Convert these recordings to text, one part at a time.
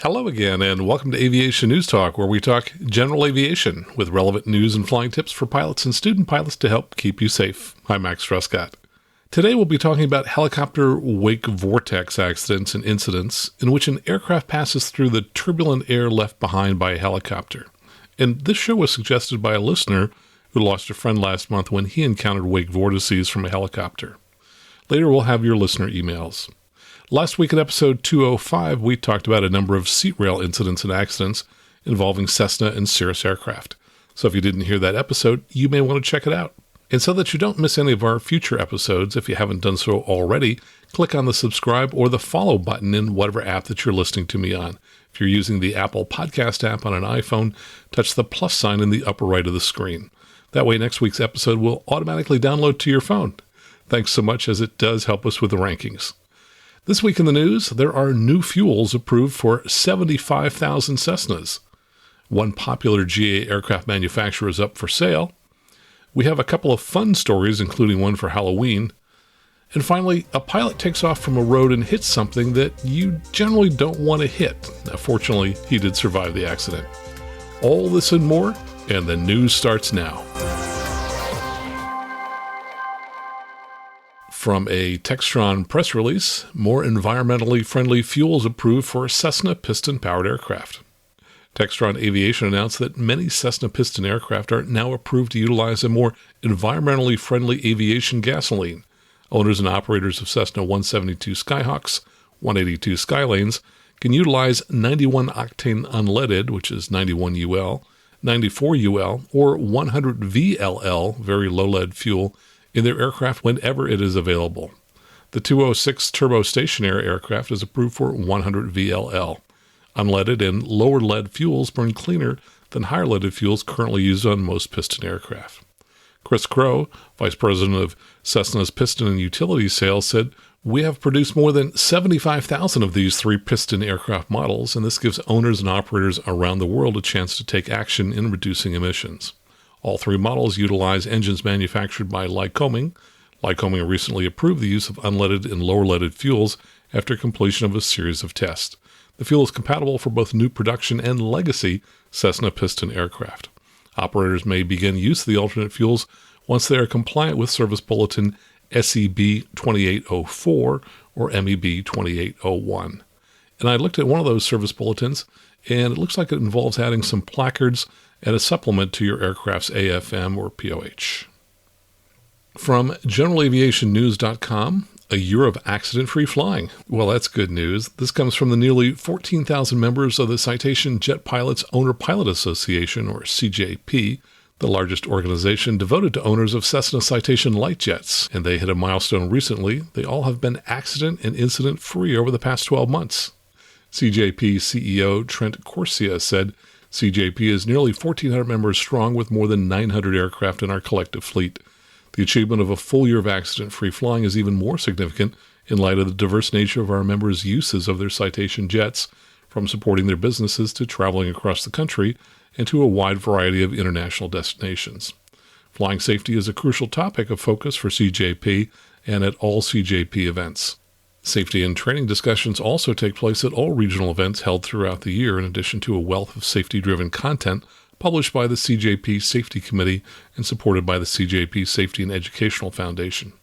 Hello again, and welcome to Aviation News Talk, where we talk general aviation with relevant news and flying tips for pilots and student pilots to help keep you safe. I'm Max Trescott. Today we'll be talking about helicopter wake vortex accidents and incidents in which an aircraft passes through the turbulent air left behind by a helicopter. And this show was suggested by a listener who lost a friend last month when he encountered wake vortices from a helicopter. Later we'll have your listener emails. Last week in episode 205, we talked about a number of seat rail incidents and accidents involving Cessna and Cirrus aircraft. So if you didn't hear that episode, you may want to check it out. And so that you don't miss any of our future episodes, if you haven't done so already, click on the subscribe or the follow button in whatever app that you're listening to me on. If you're using the Apple Podcast app on an iPhone, touch the plus sign in the upper right of the screen. That way next week's episode will automatically download to your phone. Thanks so much, as it does help us with the rankings. This week in the news, there are new fuels approved for 75,000 Cessnas. One popular GA aircraft manufacturer is up for sale. We have a couple of fun stories, including one for Halloween. And finally, a pilot takes off from a road and hits something that you generally don't want to hit. Now, fortunately, he did survive the accident. All this and more, and the news starts now. From a Textron press release, more environmentally friendly fuels approved for Cessna piston-powered aircraft. Textron Aviation announced that many Cessna piston aircraft are now approved to utilize a more environmentally friendly aviation gasoline. Owners and operators of Cessna 172 Skyhawks, 182 Skylanes can utilize 91-octane unleaded, which is 91 UL, 94 UL, or 100 VLL, very low-lead fuel, in their aircraft whenever it is available. The 206 turbo stationary aircraft is approved for 100 VLL. Unleaded and lower lead fuels burn cleaner than higher leaded fuels currently used on most piston aircraft. Chris Crow, Vice President of Cessna's Piston and Utility Sales, said, "We have produced more than 75,000 of these three piston aircraft models, and this gives owners and operators around the world a chance to take action in reducing emissions." All three models utilize engines manufactured by Lycoming. Lycoming recently approved the use of unleaded and lower leaded fuels after completion of a series of tests. The fuel is compatible for both new production and legacy Cessna piston aircraft. Operators may begin use of the alternate fuels once they are compliant with Service Bulletin SEB 2804 or MEB 2801. And I looked at one of those service bulletins, and it looks like it involves adding some placards and a supplement to your aircraft's AFM or POH. From GeneralAviationNews.com, a year of accident-free flying. Well, that's good news. This comes from the nearly 14,000 members of the Citation Jet Pilots Owner Pilot Association, or CJP, the largest organization devoted to owners of Cessna Citation light jets. And they hit a milestone recently. They all have been accident and incident-free over the past 12 months. CJP CEO Trent Corsia said, "CJP is nearly 1,400 members strong with more than 900 aircraft in our collective fleet. The achievement of a full year of accident-free flying is even more significant in light of the diverse nature of our members' uses of their Citation jets, from supporting their businesses to traveling across the country and to a wide variety of international destinations. Flying safety is a crucial topic of focus for CJP and at all CJP events. Safety and training discussions also take place at all regional events held throughout the year, in addition to a wealth of safety-driven content published by the CJP Safety Committee and supported by the CJP Safety and Educational Foundation.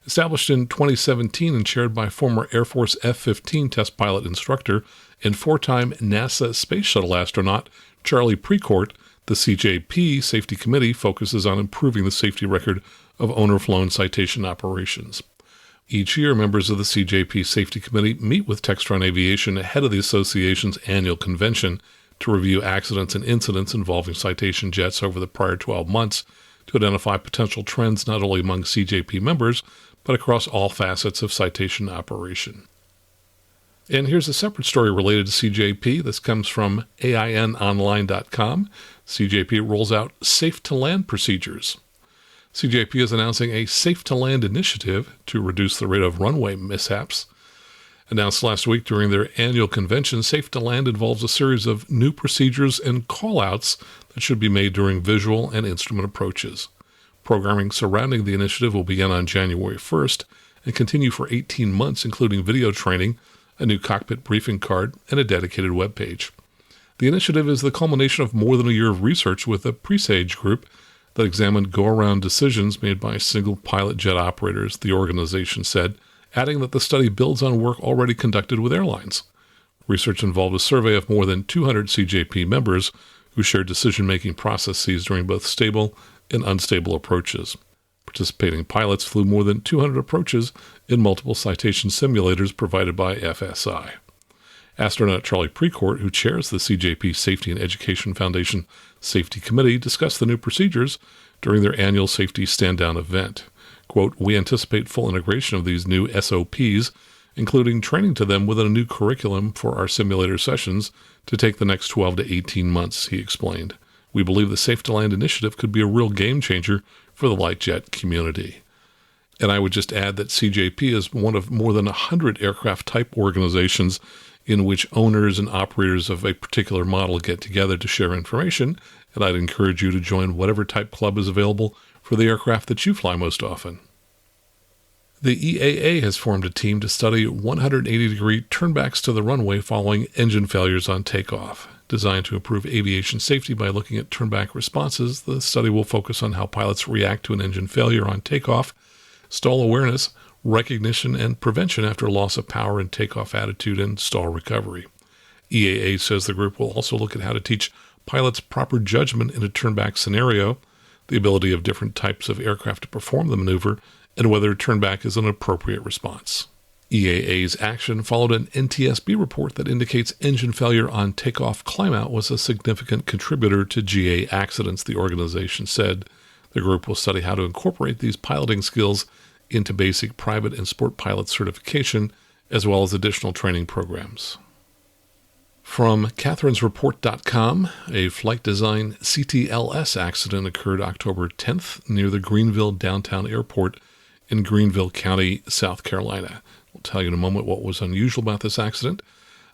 Established in 2017 and chaired by former Air Force F-15 test pilot instructor and four-time NASA Space Shuttle astronaut Charlie Precourt, the CJP Safety Committee focuses on improving the safety record of owner-flown Citation operations. Each year, members of the CJP Safety Committee meet with Textron Aviation ahead of the association's annual convention to review accidents and incidents involving Citation jets over the prior 12 months to identify potential trends not only among CJP members, but across all facets of Citation operation. And here's a separate story related to CJP. This comes from AINonline.com. CJP rolls out safe-to-land procedures. CJP is announcing a Safe-to-Land initiative to reduce the rate of runway mishaps. Announced last week during their annual convention, Safe-to-Land involves a series of new procedures and call-outs that should be made during visual and instrument approaches. Programming surrounding the initiative will begin on January 1st and continue for 18 months, including video training a new cockpit briefing card, and a dedicated web page. The initiative is the culmination of more than a year of research with a Presage group that examined go-around decisions made by single-pilot jet operators, the organization said, adding that the study builds on work already conducted with airlines. Research involved a survey of more than 200 CJP members who shared decision-making processes during both stable and unstable approaches. Participating pilots flew more than 200 approaches in multiple citation simulators provided by FSI. Astronaut Charlie Precourt, who chairs the CJP Safety and Education Foundation Safety Committee, discussed the new procedures during their annual safety stand-down event. Quote, "We anticipate full integration of these new SOPs, including training to them within a new curriculum for our simulator sessions to take the next 12 to 18 months, he explained. We believe the Safe to Land initiative could be a real game changer for the light jet community. And I would just add that CJP is one of more than 100 aircraft type organizations in which owners and operators of a particular model get together to share information, and I'd encourage you to join whatever type club is available for the aircraft that you fly most often. The EAA has formed a team to study 180-degree turnbacks to the runway following engine failures on takeoff. Designed to improve aviation safety by looking at turnback responses, the study will focus on how pilots react to an engine failure on takeoff, stall awareness, recognition, and prevention after loss of power and takeoff attitude and stall recovery. EAA says the group will also look at how to teach pilots proper judgment in a turnback scenario, the ability of different types of aircraft to perform the maneuver, and whether turnback is an appropriate response. EAA's action followed an NTSB report that indicates engine failure on takeoff climb-out was a significant contributor to GA accidents, the organization said. The group will study how to incorporate these piloting skills into basic private and sport pilot certification, as well as additional training programs. From catherinesreport.com, a flight design CTLS accident occurred October 10th near the Greenville downtown airport in Greenville County, South Carolina. We'll tell you in a moment what was unusual about this accident.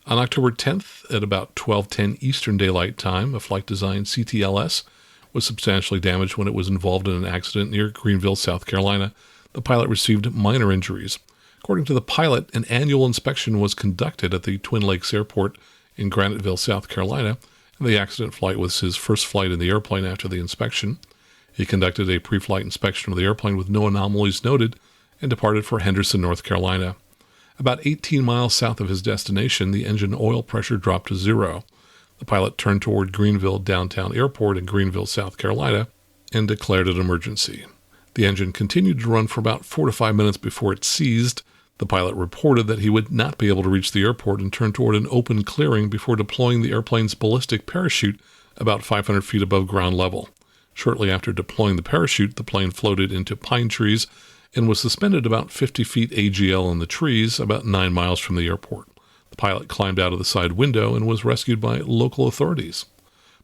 On October 10th, at about 12:10 Eastern Daylight Time, a flight design CTLS was substantially damaged when it was involved in an accident near Greenville, South Carolina. The pilot received minor injuries. According to the pilot, an annual inspection was conducted at the Twin Lakes Airport in Graniteville, South Carolina, and the accident flight was his first flight in the airplane after the inspection. He conducted a pre-flight inspection of the airplane with no anomalies noted and departed for Henderson, North Carolina. About 18 miles south of his destination, the engine oil pressure dropped to zero. The pilot turned toward Greenville Downtown Airport in Greenville, South Carolina, and declared an emergency. The engine continued to run for about 4 to 5 minutes before it seized. The pilot reported that he would not be able to reach the airport and turned toward an open clearing before deploying the airplane's ballistic parachute about 500 feet above ground level. Shortly after deploying the parachute, the plane floated into pine trees and was suspended about 50 feet AGL in the trees, about 9 miles from the airport. The pilot climbed out of the side window and was rescued by local authorities.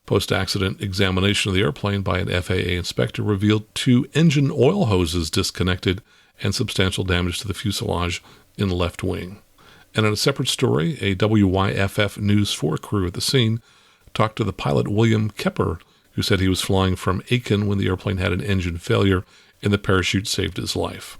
Post-accident examination of the airplane by an FAA inspector revealed 2 engine oil hoses disconnected and substantial damage to the fuselage in the left wing. And in a separate story, a WYFF News 4 crew at the scene talked to the pilot William Kepper, who said he was flying from Aiken when the airplane had an engine failure and the parachute saved his life.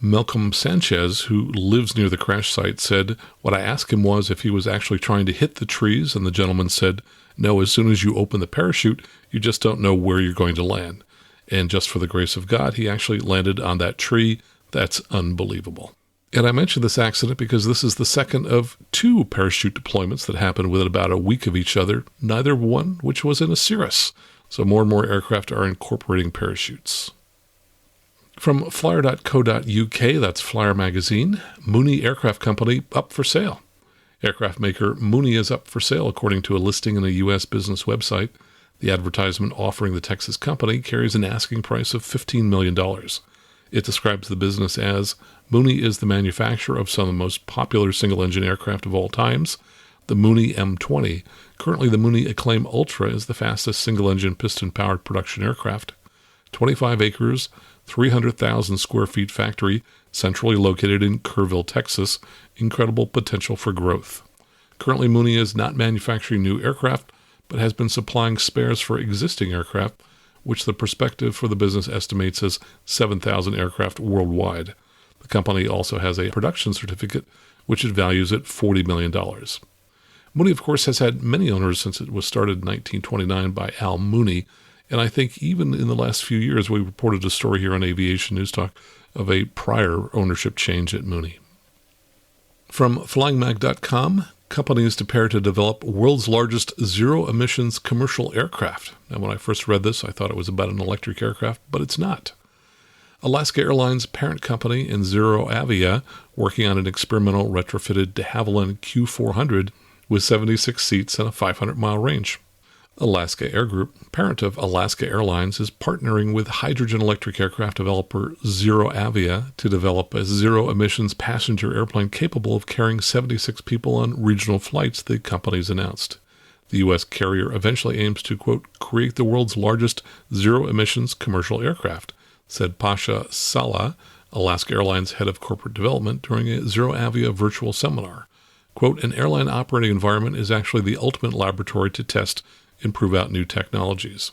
Malcolm Sanchez, who lives near the crash site, said, "What I asked him was if he was actually trying to hit the trees, and the gentleman said, 'No, as soon as you open the parachute, you just don't know where you're going to land.' And just for the grace of God, he actually landed on that tree. That's unbelievable." And I mentioned this accident because this is the second of 2 parachute deployments that happened within about a week of each other, neither one which was in a Cirrus. So more and more aircraft are incorporating parachutes. From flyer.co.uk, that's Flyer Magazine, Mooney Aircraft Company up for sale. Aircraft maker Mooney is up for sale, according to a listing in a U.S. business website. The advertisement offering the Texas company carries an asking price of $15 million. It describes the business as, Mooney is the manufacturer of some of the most popular single-engine aircraft of all times, the Mooney M20. Currently, the Mooney Acclaim Ultra is the fastest single-engine piston-powered production aircraft. 25 acres, 300,000 square feet factory, centrally located in Kerrville, Texas. Incredible potential for growth. Currently, Mooney is not manufacturing new aircraft, but has been supplying spares for existing aircraft, which the perspective for the business estimates as 7,000 aircraft worldwide. The company also has a production certificate which it values at $40 million. Mooney, of course, has had many owners since it was started in 1929 by Al Mooney, and I think even in the last few years we reported a story here on Aviation News Talk of a prior ownership change at Mooney. From flyingmag.com, companies prepare to develop world's largest zero-emissions commercial aircraft. Now, when I first read this, I thought it was about an electric aircraft, but it's not. Alaska Airlines' parent company and ZeroAvia working on an experimental retrofitted de Havilland Q400 with 76 seats and a 500-mile range. Alaska Air Group, parent of Alaska Airlines, is partnering with hydrogen electric aircraft developer ZeroAvia to develop a zero-emissions passenger airplane capable of carrying 76 people on regional flights, the company's announced. The U.S. carrier eventually aims to, quote, create the world's largest zero-emissions commercial aircraft, said Pasha Salah, Alaska Airlines head of corporate development, during a ZeroAvia virtual seminar. Quote, an airline operating environment is actually the ultimate laboratory to test and prove out new technologies.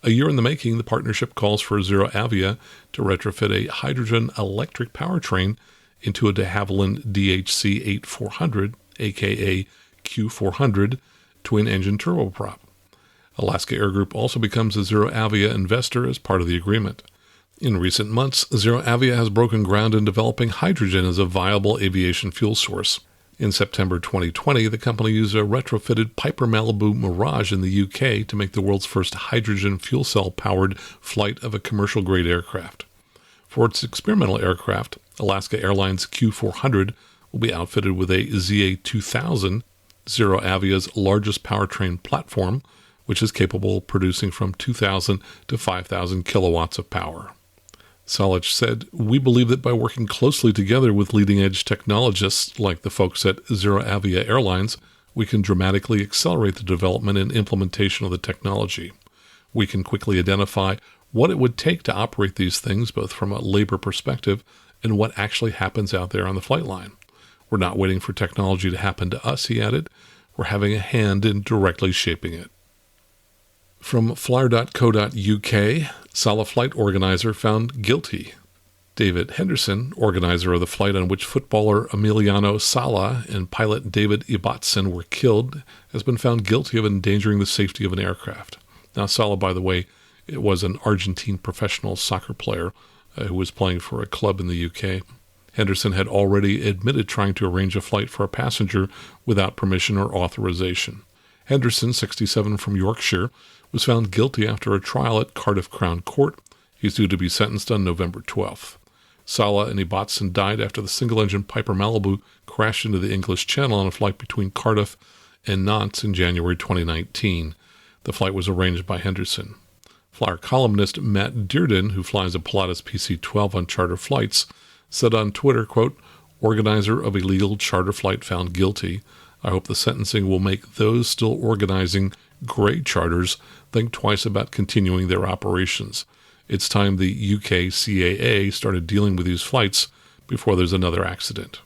A year in the making, the partnership calls for ZeroAvia to retrofit a hydrogen electric powertrain into a de Havilland DHC-8400, aka Q400, twin-engine turboprop. Alaska Air Group also becomes a ZeroAvia investor as part of the agreement. In recent months, ZeroAvia has broken ground in developing hydrogen as a viable aviation fuel source. In September 2020, the company used a retrofitted Piper Malibu Mirage in the UK to make the world's first hydrogen fuel cell-powered flight of a commercial-grade aircraft. For its experimental aircraft, Alaska Airlines Q400 will be outfitted with a ZA2000, ZeroAvia's largest powertrain platform, which is capable of producing from 2,000 to 5,000 kilowatts of power. Salich said, we believe that by working closely together with leading-edge technologists like the folks at ZeroAvia Airlines, we can dramatically accelerate the development and implementation of the technology. We can quickly identify what it would take to operate these things, both from a labor perspective and what actually happens out there on the flight line. We're not waiting for technology to happen to us, he added. We're having a hand in directly shaping it. From flyer.co.uk, Sala flight organizer found guilty. David Henderson, organizer of the flight on which footballer Emiliano Sala and pilot David Ibatson were killed, has been found guilty of endangering the safety of an aircraft. Now, Sala, by the way, it was an Argentine professional soccer player who was playing for a club in the UK. Henderson had already admitted trying to arrange a flight for a passenger without permission or authorization. Henderson, 67, from Yorkshire, was found guilty after a trial at Cardiff Crown Court. He's due to be sentenced on November 12th. Sala and Ibatson died after the single-engine Piper Malibu crashed into the English Channel on a flight between Cardiff and Nantes in January 2019. The flight was arranged by Henderson. Flyer columnist Matt Dearden, who flies a Pilatus PC-12 on charter flights, said on Twitter, quote, organizer of illegal charter flight found guilty. I hope the sentencing will make those still organizing gray charters think twice about continuing their operations. It's time the UK CAA started dealing with these flights before there's another accident.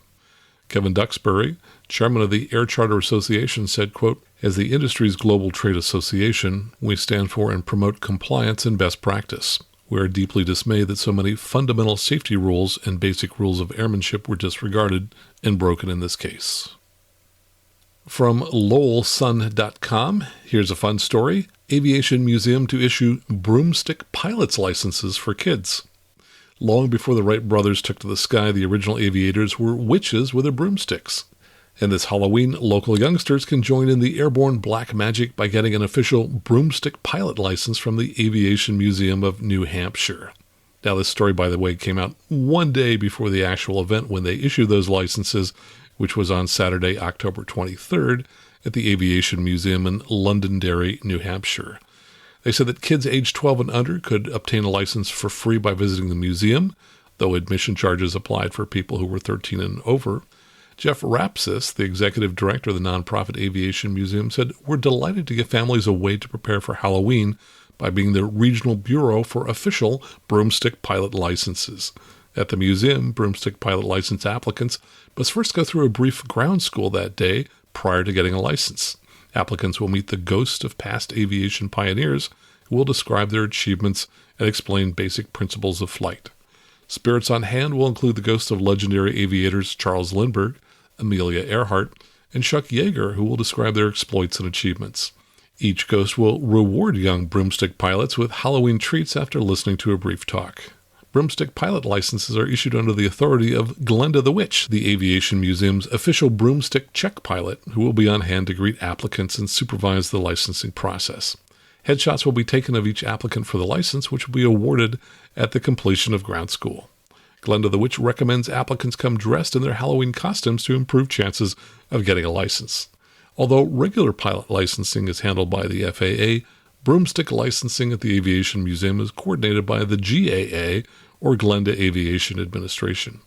Kevin Duxbury, chairman of the Air Charter Association, said, quote, as the industry's global trade association, we stand for and promote compliance and best practice. We are deeply dismayed that so many fundamental safety rules and basic rules of airmanship were disregarded and broken in this case. From lowellsun.com, here's a fun story. Aviation Museum to issue Broomstick pilot's licenses for kids. Long before the Wright brothers took to the sky, the original aviators were witches with their broomsticks. And this Halloween, local youngsters can join in the airborne black magic by getting an official broomstick pilot license from the Aviation Museum of New Hampshire. Now, this story, by the way, came out one day before the actual event when they issued those licenses, which was on Saturday, October 23rd, at the Aviation Museum in Londonderry, New Hampshire. They said that kids aged 12 and under could obtain a license for free by visiting the museum, though admission charges applied for people who were 13 and over. Jeff Rapsis, the executive director of the nonprofit Aviation Museum, said, we're delighted to give families a way to prepare for Halloween by being the regional bureau for official broomstick pilot licenses. At the museum, broomstick pilot license applicants must first go through a brief ground school that day prior to getting a license. Applicants will meet the ghost of past aviation pioneers who will describe their achievements and explain basic principles of flight. Spirits on hand will include the ghosts of legendary aviators Charles Lindbergh, Amelia Earhart, and Chuck Yeager, who will describe their exploits and achievements. Each host will reward young Broomstick pilots with Halloween treats after listening to a brief talk. Broomstick pilot licenses are issued under the authority of Glenda the Witch, the Aviation Museum's official Broomstick check pilot, who will be on hand to greet applicants and supervise the licensing process. Headshots will be taken of each applicant for the license, which will be awarded at the completion of ground school. Glenda the Witch recommends applicants come dressed in their Halloween costumes to improve chances of getting a license. Although regular pilot licensing is handled by the FAA, Broomstick licensing at the Aviation Museum is coordinated by the GAA, or Glenda Aviation Administration.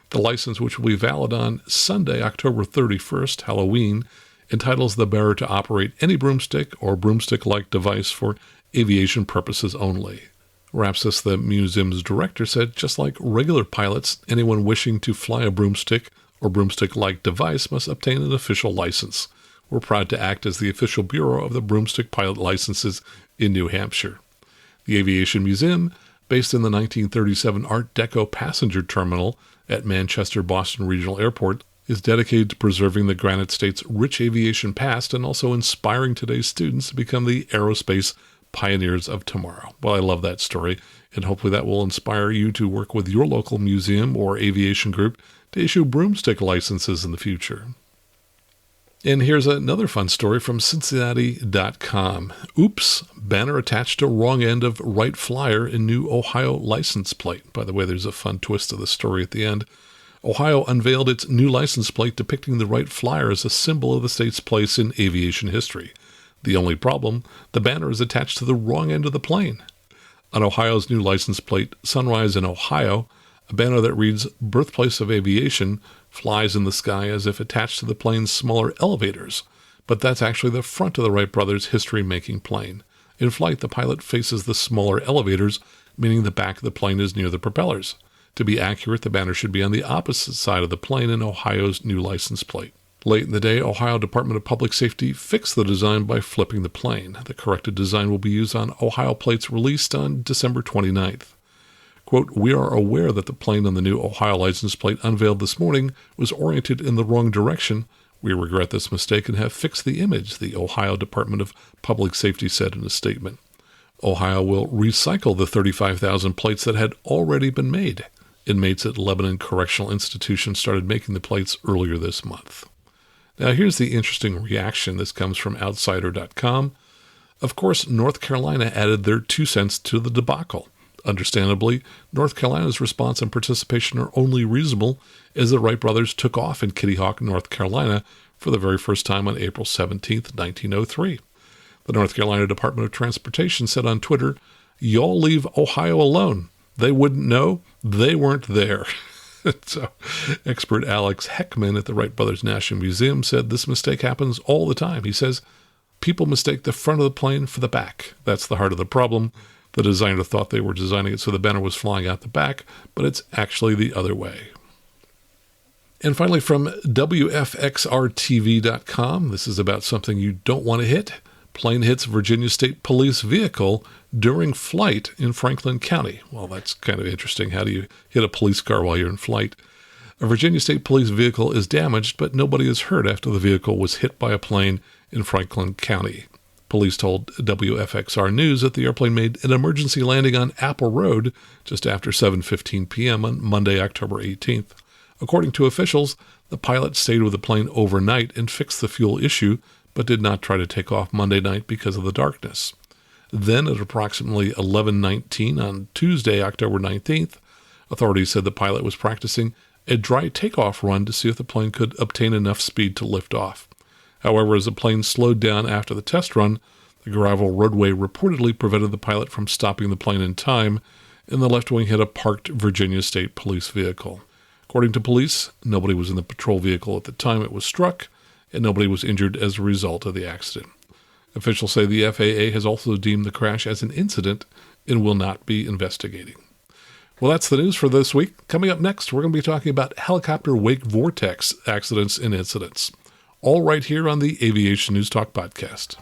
The license, which will be valid on Sunday, October 31st, Halloween, entitles the bearer to operate any broomstick or broomstick-like device for aviation purposes only. Rapsis, the museum's director, said just like regular pilots, anyone wishing to fly a broomstick or broomstick-like device must obtain an official license. We're proud to act as the official bureau of the broomstick pilot licenses in New Hampshire. The Aviation Museum, based in the 1937 Art Deco passenger terminal at Manchester Boston Regional Airport, is dedicated to preserving the Granite State's rich aviation past and also inspiring today's students to become the aerospace pioneers of tomorrow. Well, I love that story, and hopefully that will inspire you to work with your local museum or aviation group to issue broomstick licenses in the future. And here's another fun story from Cincinnati.com. Oops, banner attached to wrong end of right flyer in new Ohio license plate. By the way, there's a fun twist to the story at the end. Ohio unveiled its new license plate depicting the Wright Flyer as a symbol of the state's place in aviation history. The only problem, the banner is attached to the wrong end of the plane. On Ohio's new license plate, Sunrise in Ohio, a banner that reads Birthplace of Aviation flies in the sky as if attached to the plane's smaller elevators, but that's actually the front of the Wright brothers' history-making plane. In flight, the pilot faces the smaller elevators, meaning the back of the plane is near the propellers. To be accurate, the banner should be on the opposite side of the plane in Ohio's new license plate. Late in the day, Ohio Department of Public Safety fixed the design by flipping the plane. The corrected design will be used on Ohio plates released on December 29th. Quote, we are aware that the plane on the new Ohio license plate unveiled this morning was oriented in the wrong direction. We regret this mistake and have fixed the image, the Ohio Department of Public Safety said in a statement. Ohio will recycle the 35,000 plates that had already been made. Inmates at Lebanon Correctional Institution started making the plates earlier this month. Now here's the interesting reaction. This comes from Outsider.com. Of course, North Carolina added their 2 cents to the debacle. Understandably, North Carolina's response and participation are only reasonable as the Wright brothers took off in Kitty Hawk, North Carolina for the very first time on April 17, 1903. The North Carolina Department of Transportation said on Twitter, y'all leave Ohio alone. They wouldn't know. They weren't there. So, expert Alex Heckman at the Wright Brothers National Museum said this mistake happens all the time. He says, people mistake the front of the plane for the back. That's the heart of the problem. The designer thought they were designing it so the banner was flying out the back, but it's actually the other way. And finally, from WFXRTV.com, this is about something you don't want to hit. Plane hits Virginia State Police vehicle during flight in Franklin County. Well, that's kind of interesting. How do you hit a police car while you're in flight? A Virginia State Police vehicle is damaged, but nobody is hurt after the vehicle was hit by a plane in Franklin County. Police told WFXR News that the airplane made an emergency landing on Apple Road just after 7:15 p.m. on Monday, October 18th. According to officials, the pilot stayed with the plane overnight and fixed the fuel issue, but did not try to take off Monday night because of the darkness. Then, at approximately 11:19 on Tuesday, October 19th, authorities said the pilot was practicing a dry takeoff run to see if the plane could obtain enough speed to lift off. However, as the plane slowed down after the test run, the gravel roadway reportedly prevented the pilot from stopping the plane in time, and the left wing hit a parked Virginia State Police vehicle. According to police, nobody was in the patrol vehicle at the time it was struck, and nobody was injured as a result of the accident. Officials say the FAA has also deemed the crash as an incident and will not be investigating. Well, that's the news for this week. Coming up next, we're going to be talking about helicopter wake vortex accidents and incidents. All right here on the Aviation News Talk podcast.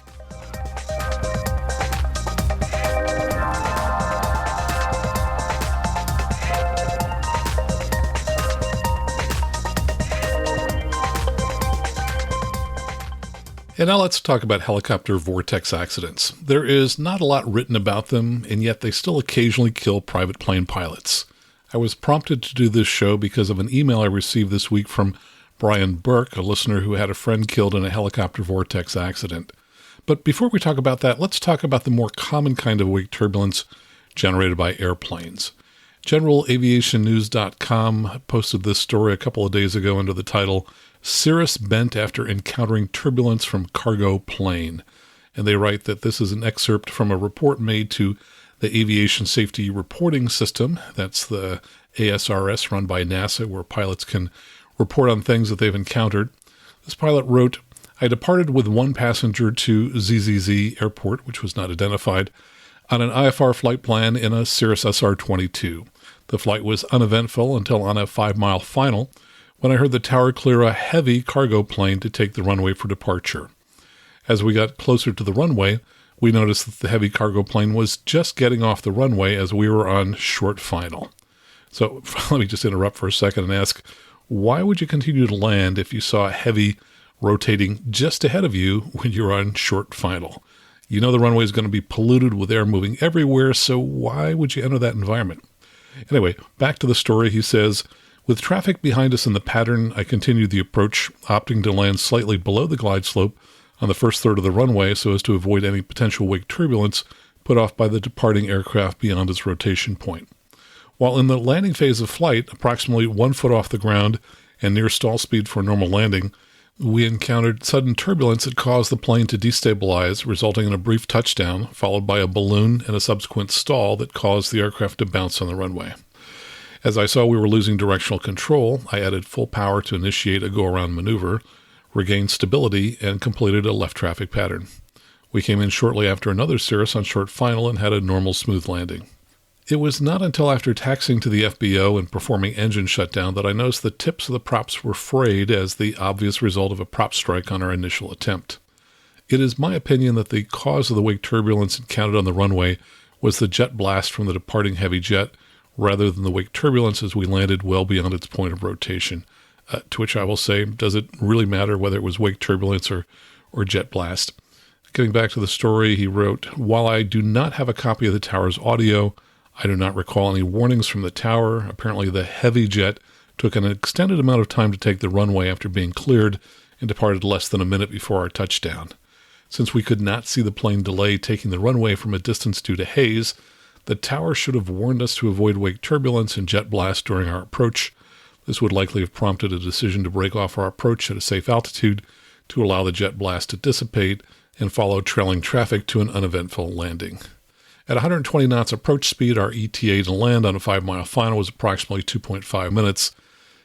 And now let's talk about helicopter vortex accidents. There is not a lot written about them, and yet they still occasionally kill private plane pilots. I was prompted to do this show because of an email I received this week from Brian Burke, a listener who had a friend killed in a helicopter vortex accident. But before we talk about that, let's talk about the more common kind of wake turbulence generated by airplanes. GeneralAviationNews.com posted this story a couple of days ago under the title, Cirrus Bent After Encountering Turbulence from Cargo Plane. And they write that this is an excerpt from a report made to the Aviation Safety Reporting System. That's the ASRS run by NASA, where pilots can report on things that they've encountered. This pilot wrote, I departed with one passenger to ZZZ Airport, which was not identified, on an IFR flight plan in a Cirrus SR20. The flight was uneventful until on a 5-mile final, when I heard the tower clear a heavy cargo plane to take the runway for departure. As we got closer to the runway, we noticed that the heavy cargo plane was just getting off the runway as we were on short final. So let me just interrupt for a second and ask, why would you continue to land if you saw a heavy rotating just ahead of you when you're on short final? You know the runway is going to be polluted with air moving everywhere, so why would you enter that environment? Anyway, back to the story. He says, with traffic behind us in the pattern, I continued the approach, opting to land slightly below the glide slope on the first third of the runway so as to avoid any potential wake turbulence put off by the departing aircraft beyond its rotation point. While in the landing phase of flight, approximately 1 foot off the ground and near stall speed for normal landing, we encountered sudden turbulence that caused the plane to destabilize, resulting in a brief touchdown, followed by a balloon and a subsequent stall that caused the aircraft to bounce on the runway. As I saw we were losing directional control, I added full power to initiate a go-around maneuver, regained stability, and completed a left traffic pattern. We came in shortly after another Cirrus on short final and had a normal smooth landing. It was not until after taxiing to the FBO and performing engine shutdown that I noticed the tips of the props were frayed as the obvious result of a prop strike on our initial attempt. It is my opinion that the cause of the wake turbulence encountered on the runway was the jet blast from the departing heavy jet, rather than the wake turbulence as we landed well beyond its point of rotation. To which I will say, does it really matter whether it was wake turbulence or jet blast? Getting back to the story, he wrote, while I do not have a copy of the tower's audio, I do not recall any warnings from the tower. Apparently the heavy jet took an extended amount of time to take the runway after being cleared and departed less than a minute before our touchdown. Since we could not see the plane delay taking the runway from a distance due to haze, the tower should have warned us to avoid wake turbulence and jet blast during our approach. This would likely have prompted a decision to break off our approach at a safe altitude to allow the jet blast to dissipate and follow trailing traffic to an uneventful landing. At 120 knots approach speed, our ETA to land on a 5-mile final was approximately 2.5 minutes.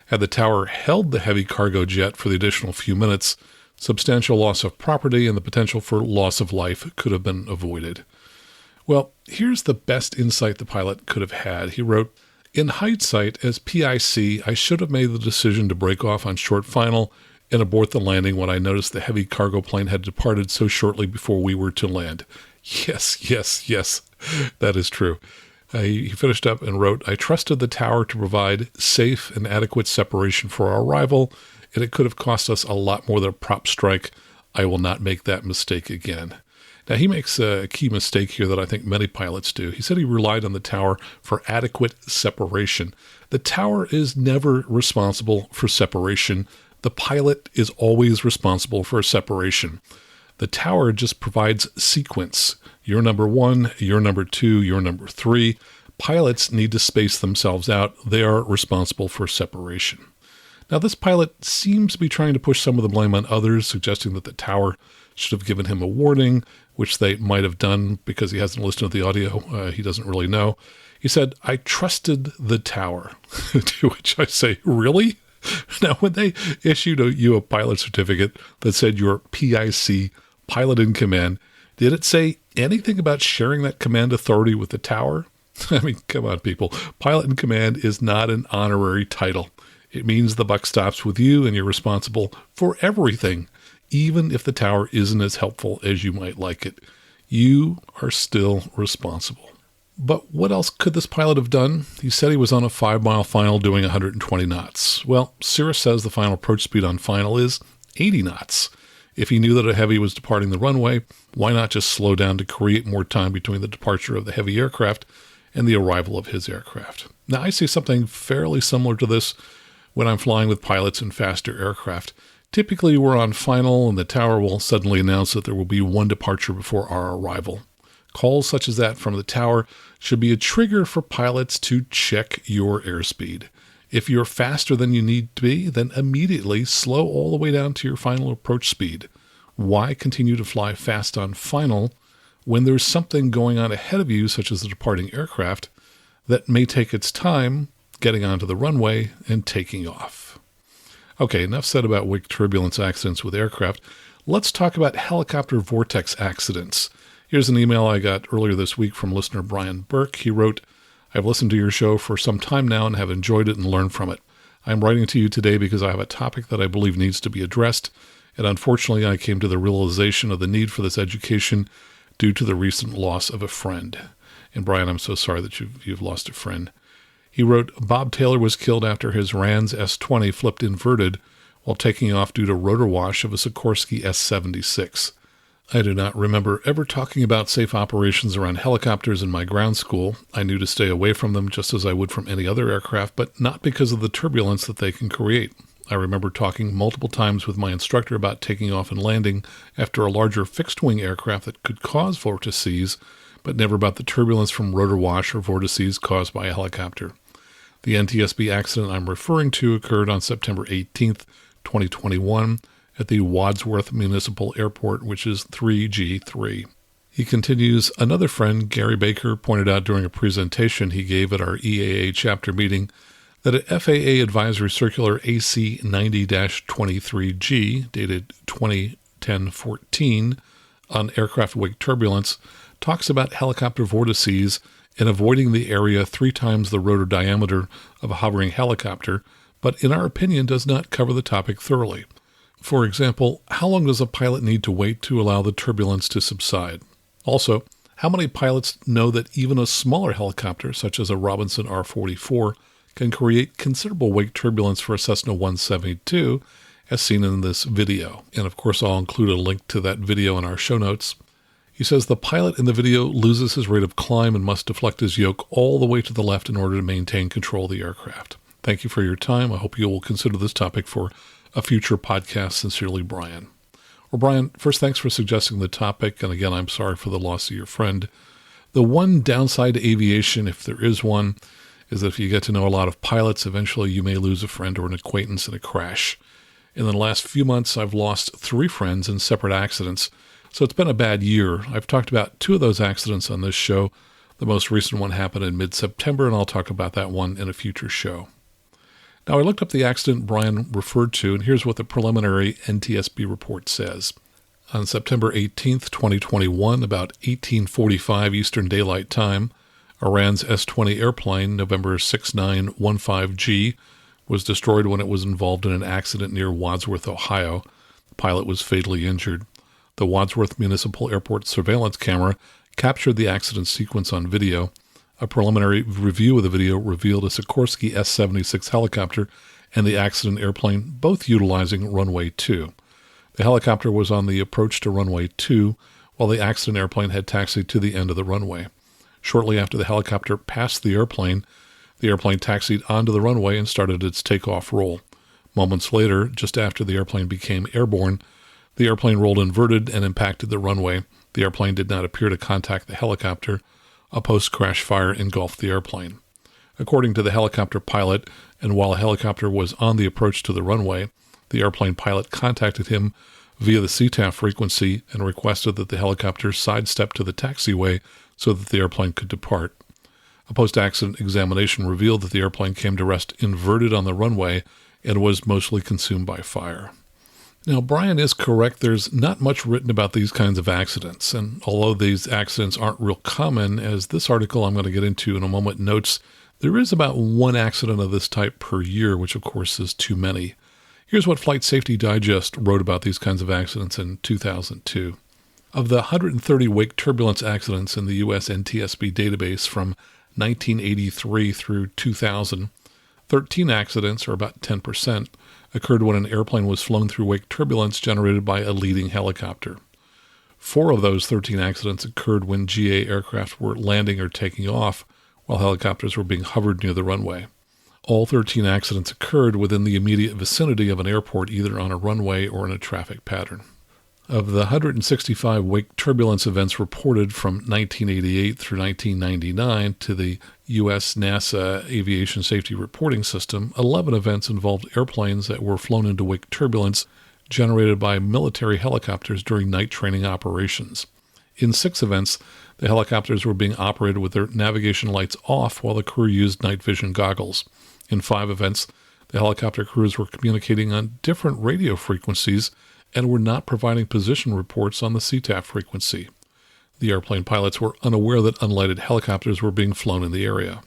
Had the tower held the heavy cargo jet for the additional few minutes, substantial loss of property and the potential for loss of life could have been avoided. Well, here's the best insight the pilot could have had. He wrote, in hindsight, as PIC, I should have made the decision to break off on short final and abort the landing when I noticed the heavy cargo plane had departed so shortly before we were to land. Yes, that is true. He finished up and wrote, I trusted the tower to provide safe and adequate separation for our arrival, and it could have cost us a lot more than a prop strike. I will not make that mistake again. Now, he makes a key mistake here that I think many pilots do. He said he relied on the tower for adequate separation. The tower is never responsible for separation. The pilot is always responsible for separation. The tower just provides sequence. You're number 1, you're number 2, you're number 3. Pilots need to space themselves out. They are responsible for separation. Now, this pilot seems to be trying to push some of the blame on others, suggesting that the tower should have given him a warning, which they might have done because he hasn't listened to the audio. He doesn't really know. He said, I trusted the tower, to which I say, really? Now, when they issued you a pilot certificate that said you're PIC, pilot in command, did it say anything about sharing that command authority with the tower? I mean, come on, people. Pilot in command is not an honorary title. It means the buck stops with you and you're responsible for everything, even if the tower isn't as helpful as you might like it. You are still responsible. But what else could this pilot have done? He said he was on a 5-mile final doing 120 knots. Well, Cirrus says the final approach speed on final is 80 knots. If he knew that a heavy was departing the runway, why not just slow down to create more time between the departure of the heavy aircraft and the arrival of his aircraft? Now, I see something fairly similar to this when I'm flying with pilots in faster aircraft. Typically, we're on final and the tower will suddenly announce that there will be one departure before our arrival. Calls such as that from the tower should be a trigger for pilots to check your airspeed. If you're faster than you need to be, then immediately slow all the way down to your final approach speed. Why continue to fly fast on final when there's something going on ahead of you, such as the departing aircraft, that may take its time getting onto the runway and taking off? Okay, enough said about wake turbulence accidents with aircraft. Let's talk about helicopter vortex accidents. Here's an email I got earlier this week from listener Brian Burke. He wrote, "I've listened to your show for some time now and have enjoyed it and learned from it. I'm writing to you today because I have a topic that I believe needs to be addressed, and unfortunately I came to the realization of the need for this education due to the recent loss of a friend." And Brian, I'm so sorry that you've lost a friend. He wrote, "Bob Taylor was killed after his Rans S20 flipped inverted while taking off due to rotor wash of a Sikorsky S76. I do not remember ever talking about safe operations around helicopters in my ground school. I knew to stay away from them just as I would from any other aircraft, but not because of the turbulence that they can create. I remember talking multiple times with my instructor about taking off and landing after a larger fixed-wing aircraft that could cause vortices, but never about the turbulence from rotor wash or vortices caused by a helicopter. The NTSB accident I'm referring to occurred on September 18th, 2021 at the Wadsworth Municipal Airport, which is 3G3. He continues, "Another friend, Gary Baker, pointed out during a presentation he gave at our EAA chapter meeting that an FAA Advisory Circular AC 90-23G, dated 2010-14, on aircraft wake turbulence, talks about helicopter vortices and avoiding the area 3 times the rotor diameter of a hovering helicopter, but in our opinion does not cover the topic thoroughly. For example, how long does a pilot need to wait to allow the turbulence to subside? Also, how many pilots know that even a smaller helicopter, such as a Robinson R-44, can create considerable wake turbulence for a Cessna 172, as seen in this video?" And of course, I'll include a link to that video in our show notes. He says the pilot in the video loses his rate of climb and must deflect his yoke all the way to the left in order to maintain control of the aircraft. Thank you for your time. I hope you will consider this topic for a future podcast. Sincerely, Brian. Well, Brian, first, thanks for suggesting the topic. And again, I'm sorry for the loss of your friend. The one downside to aviation, if there is one, is that if you get to know a lot of pilots, eventually you may lose a friend or an acquaintance in a crash. In the last few months, I've lost 3 friends in separate accidents. So it's been a bad year. I've talked about 2 of those accidents on this show. The most recent one happened in mid-September, and I'll talk about that one in a future show. Now, I looked up the accident Brian referred to, and here's what the preliminary NTSB report says. On September 18th, 2021, about 18:45 Eastern Daylight Time, a Rans S20 airplane, November 6915G, was destroyed when it was involved in an accident near Wadsworth, Ohio. The pilot was fatally injured. The Wadsworth Municipal Airport surveillance camera captured the accident sequence on video. A preliminary review of the video revealed a Sikorsky S76 helicopter and the accident airplane, both utilizing runway 2. The helicopter was on the approach to runway 2, while the accident airplane had taxied to the end of the runway. Shortly after the helicopter passed the airplane taxied onto the runway and started its takeoff roll. Moments later, just after the airplane became airborne, the airplane rolled inverted and impacted the runway. The airplane did not appear to contact the helicopter. A post-crash fire engulfed the airplane. According to the helicopter pilot, and while a helicopter was on the approach to the runway, the airplane pilot contacted him via the CTAF frequency and requested that the helicopter sidestep to the taxiway so that the airplane could depart. A post-accident examination revealed that the airplane came to rest inverted on the runway and was mostly consumed by fire. Now, Brian is correct. There's not much written about these kinds of accidents, and although these accidents aren't real common, as this article I'm going to get into in a moment notes, there is about 1 accident of this type per year, which of course is too many. Here's what Flight Safety Digest wrote about these kinds of accidents in 2002. Of the 130 wake turbulence accidents in the U.S. NTSB database from 1983 through 2000, 13 accidents, or about 10%, occurred when an airplane was flown through wake turbulence generated by a leading helicopter. 4 of those 13 accidents occurred when GA aircraft were landing or taking off while helicopters were being hovered near the runway. All 13 accidents occurred within the immediate vicinity of an airport, either on a runway or in a traffic pattern. Of the 165 wake turbulence events reported from 1988 through 1999 to the U.S. NASA Aviation Safety Reporting System, 11 events involved airplanes that were flown into wake turbulence generated by military helicopters during night training operations. In 6 events, the helicopters were being operated with their navigation lights off while the crew used night vision goggles. In 5 events, the helicopter crews were communicating on different radio frequencies and were not providing position reports on the CTAF frequency. The airplane pilots were unaware that unlighted helicopters were being flown in the area.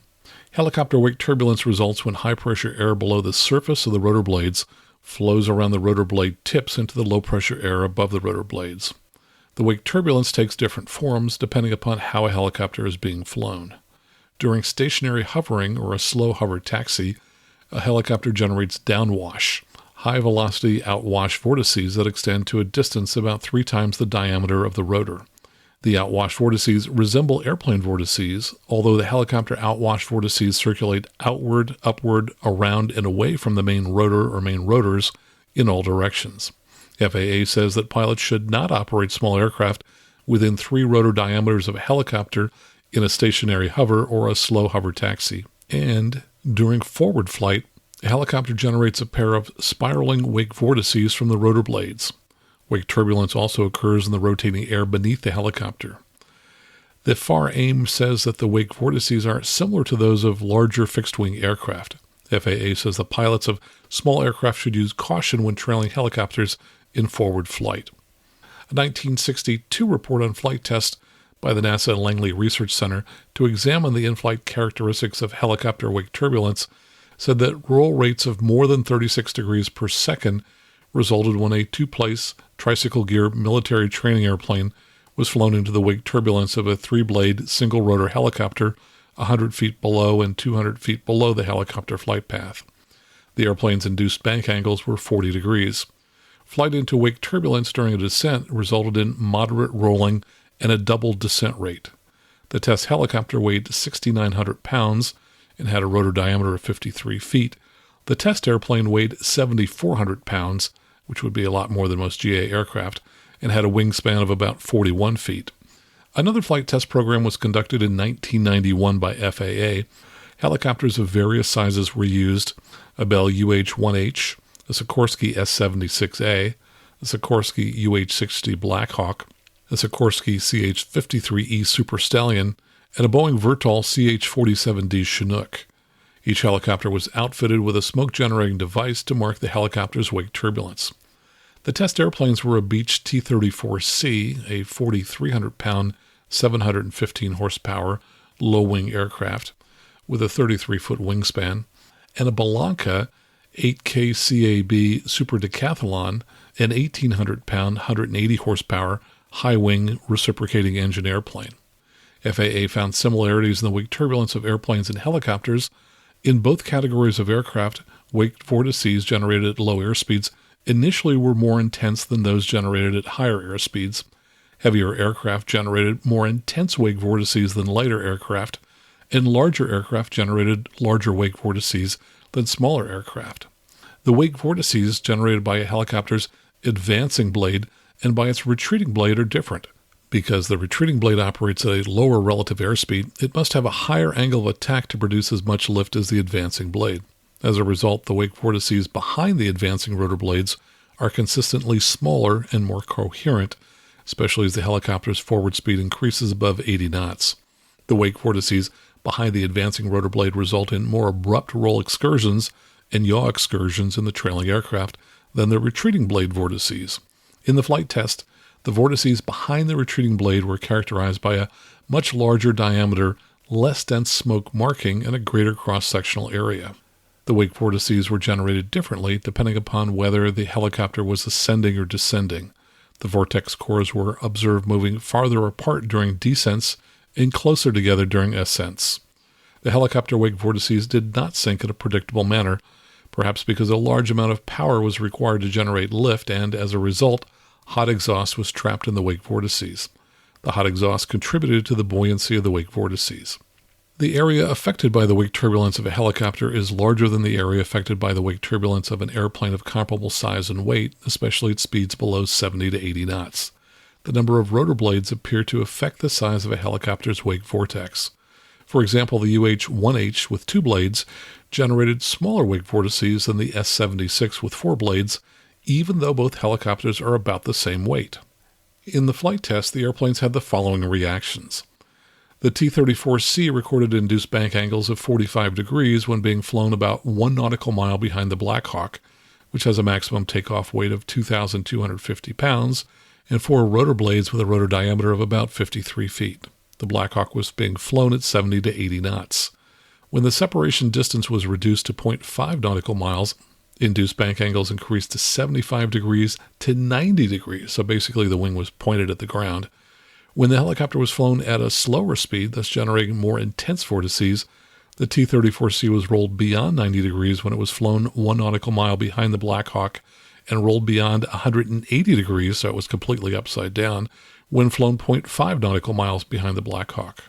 Helicopter wake turbulence results when high-pressure air below the surface of the rotor blades flows around the rotor blade tips into the low-pressure air above the rotor blades. The wake turbulence takes different forms depending upon how a helicopter is being flown. During stationary hovering or a slow hover taxi, a helicopter generates downwash, high-velocity outwash vortices that extend to a distance about 3 times the diameter of the rotor. The outwash vortices resemble airplane vortices, although the helicopter outwash vortices circulate outward, upward, around, and away from the main rotor or main rotors in all directions. FAA says that pilots should not operate small aircraft within 3 rotor diameters of a helicopter in a stationary hover or a slow hover taxi. And during forward flight, a helicopter generates a pair of spiraling wake vortices from the rotor blades. Wake turbulence also occurs in the rotating air beneath the helicopter. The FAR AIM says that the wake vortices are similar to those of larger fixed-wing aircraft. FAA says the pilots of small aircraft should use caution when trailing helicopters in forward flight. A 1962 report on flight tests by the NASA Langley Research Center to examine the in-flight characteristics of helicopter wake turbulence said that roll rates of more than 36 degrees per second resulted when a 2-place tricycle gear military training airplane was flown into the wake turbulence of a 3-blade single-rotor helicopter 100 feet below and 200 feet below the helicopter flight path. The airplane's induced bank angles were 40 degrees. Flight into wake turbulence during a descent resulted in moderate rolling and a double descent rate. The test helicopter weighed 6,900 pounds and had a rotor diameter of 53 feet. The test airplane weighed 7,400 pounds, which would be a lot more than most GA aircraft, and had a wingspan of about 41 feet. Another flight test program was conducted in 1991 by FAA. Helicopters of various sizes were used: a Bell UH-1H, a Sikorsky S-76A, a Sikorsky UH-60 Blackhawk, a Sikorsky CH-53E Super Stallion, and a Boeing Vertol CH-47D Chinook. Each helicopter was outfitted with a smoke-generating device to mark the helicopter's wake turbulence. The test airplanes were a Beech T-34C, a 4,300-pound, 715-horsepower, low-wing aircraft with a 33-foot wingspan, and a Belanca 8KCAB Super Decathlon, an 1,800-pound, 180-horsepower, high-wing reciprocating engine airplane. FAA found similarities in the wake turbulence of airplanes and helicopters. In both categories of aircraft, wake vortices generated at low airspeeds initially were more intense than those generated at higher airspeeds. Heavier aircraft generated more intense wake vortices than lighter aircraft, and larger aircraft generated larger wake vortices than smaller aircraft. The wake vortices generated by a helicopter's advancing blade and by its retreating blade are different. Because the retreating blade operates at a lower relative airspeed, it must have a higher angle of attack to produce as much lift as the advancing blade. As a result, the wake vortices behind the advancing rotor blades are consistently smaller and more coherent, especially as the helicopter's forward speed increases above 80 knots. The wake vortices behind the advancing rotor blade result in more abrupt roll excursions and yaw excursions in the trailing aircraft than the retreating blade vortices. In the flight test, the vortices behind the retreating blade were characterized by a much larger diameter, less dense smoke marking, and a greater cross-sectional area. The wake vortices were generated differently depending upon whether the helicopter was ascending or descending. The vortex cores were observed moving farther apart during descents and closer together during ascents. The helicopter wake vortices did not sink in a predictable manner, perhaps because a large amount of power was required to generate lift, and as a result, hot exhaust was trapped in the wake vortices. The hot exhaust contributed to the buoyancy of the wake vortices. The area affected by the wake turbulence of a helicopter is larger than the area affected by the wake turbulence of an airplane of comparable size and weight, especially at speeds below 70 to 80 knots. The number of rotor blades appear to affect the size of a helicopter's wake vortex. For example, the UH-1H with 2 blades generated smaller wake vortices than the S-76 with 4 blades, even though both helicopters are about the same weight. In the flight test, the airplanes had the following reactions. The T-34C recorded induced bank angles of 45 degrees when being flown about 1 nautical mile behind the Black Hawk, which has a maximum takeoff weight of 2,250 pounds and 4 rotor blades with a rotor diameter of about 53 feet. The Black Hawk was being flown at 70 to 80 knots. When the separation distance was reduced to 0.5 nautical miles, induced bank angles increased to 75 degrees to 90 degrees, so basically the wing was pointed at the ground. When the helicopter was flown at a slower speed, thus generating more intense vortices, the T-34C was rolled beyond 90 degrees when it was flown 1 nautical mile behind the Black Hawk and rolled beyond 180 degrees, so it was completely upside down, when flown 0.5 nautical miles behind the Black Hawk.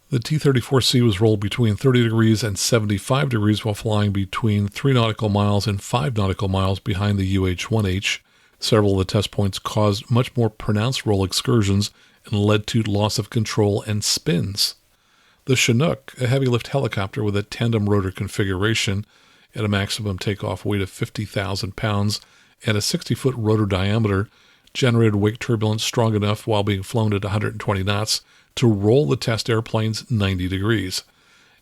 The T-34C was rolled between 30 degrees and 75 degrees while flying between 3 nautical miles and 5 nautical miles behind the UH-1H. Several of the test points caused much more pronounced roll excursions and led to loss of control and spins. The Chinook, a heavy-lift helicopter with a tandem rotor configuration at a maximum takeoff weight of 50,000 pounds and a 60-foot rotor diameter, generated wake turbulence strong enough while being flown at 120 knots to roll the test airplanes 90 degrees.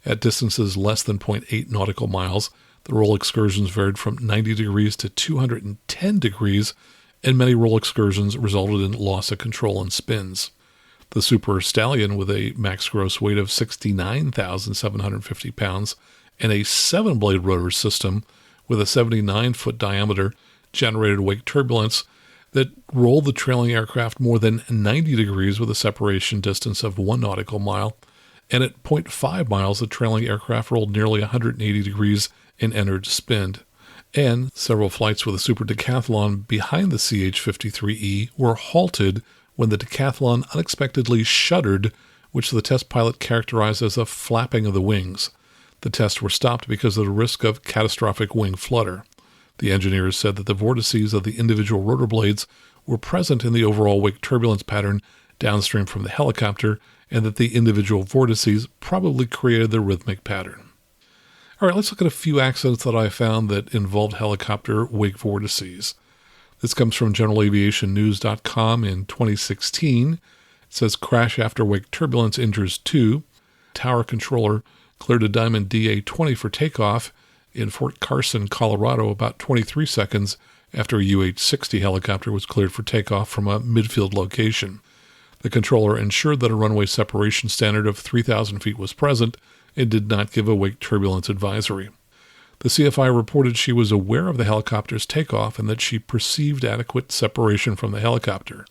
At distances less than 0.8 nautical miles, the roll excursions varied from 90 degrees to 210 degrees, and many roll excursions resulted in loss of control and spins. The Super Stallion, with a max gross weight of 69,750 pounds and a 7-blade rotor system with a 79-foot diameter, generated wake turbulence that rolled the trailing aircraft more than 90 degrees with a separation distance of 1 nautical mile, and at 0.5 miles the trailing aircraft rolled nearly 180 degrees and entered spin. And several flights with a Super Decathlon behind the CH-53E were halted when the Decathlon unexpectedly shuddered, which the test pilot characterized as a flapping of the wings. The tests were stopped because of the risk of catastrophic wing flutter. The engineers said that the vortices of the individual rotor blades were present in the overall wake turbulence pattern downstream from the helicopter, and that the individual vortices probably created the rhythmic pattern. All right, let's look at a few accidents that I found that involved helicopter wake vortices. This comes from generalaviationnews.com in 2016. It says, crash after wake turbulence injures 2. Tower controller cleared a Diamond DA-20 for takeoff in Fort Carson, Colorado, about 23 seconds after a UH-60 helicopter was cleared for takeoff from a midfield location. The controller ensured that a runway separation standard of 3,000 feet was present and did not give a wake turbulence advisory. The CFI reported she was aware of the helicopter's takeoff and that she perceived adequate separation from the helicopter.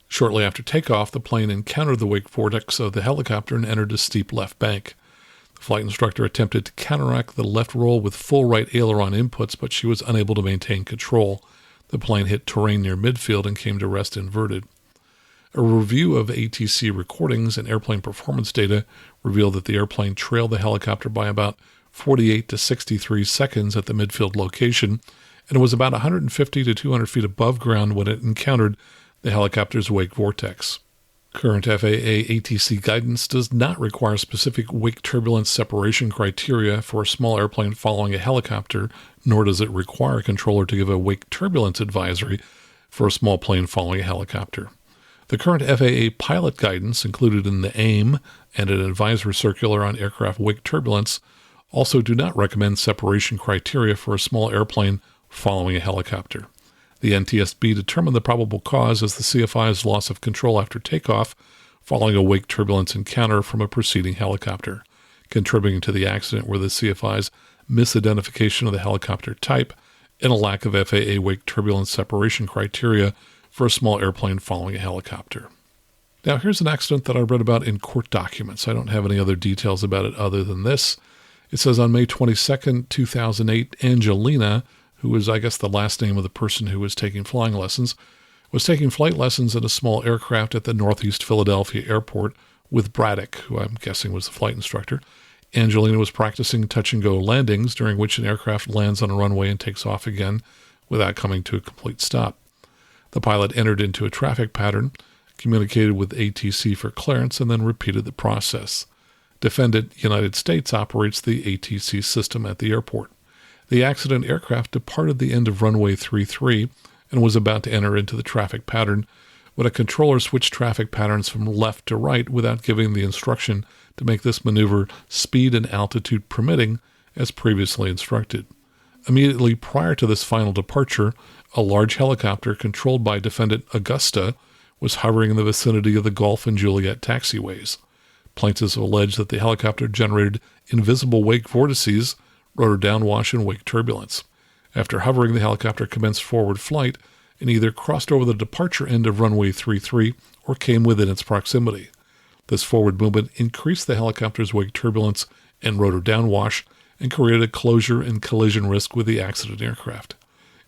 Shortly after takeoff, the plane encountered the wake vortex of the helicopter and entered a steep left bank. The flight instructor attempted to counteract the left roll with full right aileron inputs, but she was unable to maintain control. The plane hit terrain near midfield and came to rest inverted. A review of ATC recordings and airplane performance data revealed that the airplane trailed the helicopter by about 48 to 63 seconds at the midfield location, and it was about 150 to 200 feet above ground when it encountered the helicopter's wake vortex. Current FAA ATC guidance does not require specific wake turbulence separation criteria for a small airplane following a helicopter, nor does it require a controller to give a wake turbulence advisory for a small plane following a helicopter. The current FAA pilot guidance, included in the AIM and an advisory circular on aircraft wake turbulence, also do not recommend separation criteria for a small airplane following a helicopter. The NTSB determined the probable cause as the CFI's loss of control after takeoff following a wake turbulence encounter from a preceding helicopter. Contributing to the accident were the CFI's misidentification of the helicopter type and a lack of FAA wake turbulence separation criteria for a small airplane following a helicopter. Now, here's an accident that I read about in court documents. I don't have any other details about it other than this. It says on May 22nd, 2008, Angelina, who was, I guess, the last name of the person who was taking flying lessons, was taking flight lessons in a small aircraft at the Northeast Philadelphia airport with Braddock, who I'm guessing was the flight instructor. Angelina was practicing touch-and-go landings, during which an aircraft lands on a runway and takes off again without coming to a complete stop. The pilot entered into a traffic pattern, communicated with ATC for clearance, and then repeated the process. Defendant United States operates the ATC system at the airport. The accident aircraft departed the end of runway 33 and was about to enter into the traffic pattern when a controller switched traffic patterns from left to right without giving the instruction to make this maneuver speed and altitude permitting as previously instructed. Immediately prior to this final departure, a large helicopter controlled by defendant Augusta was hovering in the vicinity of the Gulf and Juliet taxiways. Plaintiffs allege that the helicopter generated invisible wake vortices, rotor downwash, and wake turbulence. After hovering, the helicopter commenced forward flight and either crossed over the departure end of runway 33 or came within its proximity. This forward movement increased the helicopter's wake turbulence and rotor downwash and created a closure and collision risk with the accident aircraft.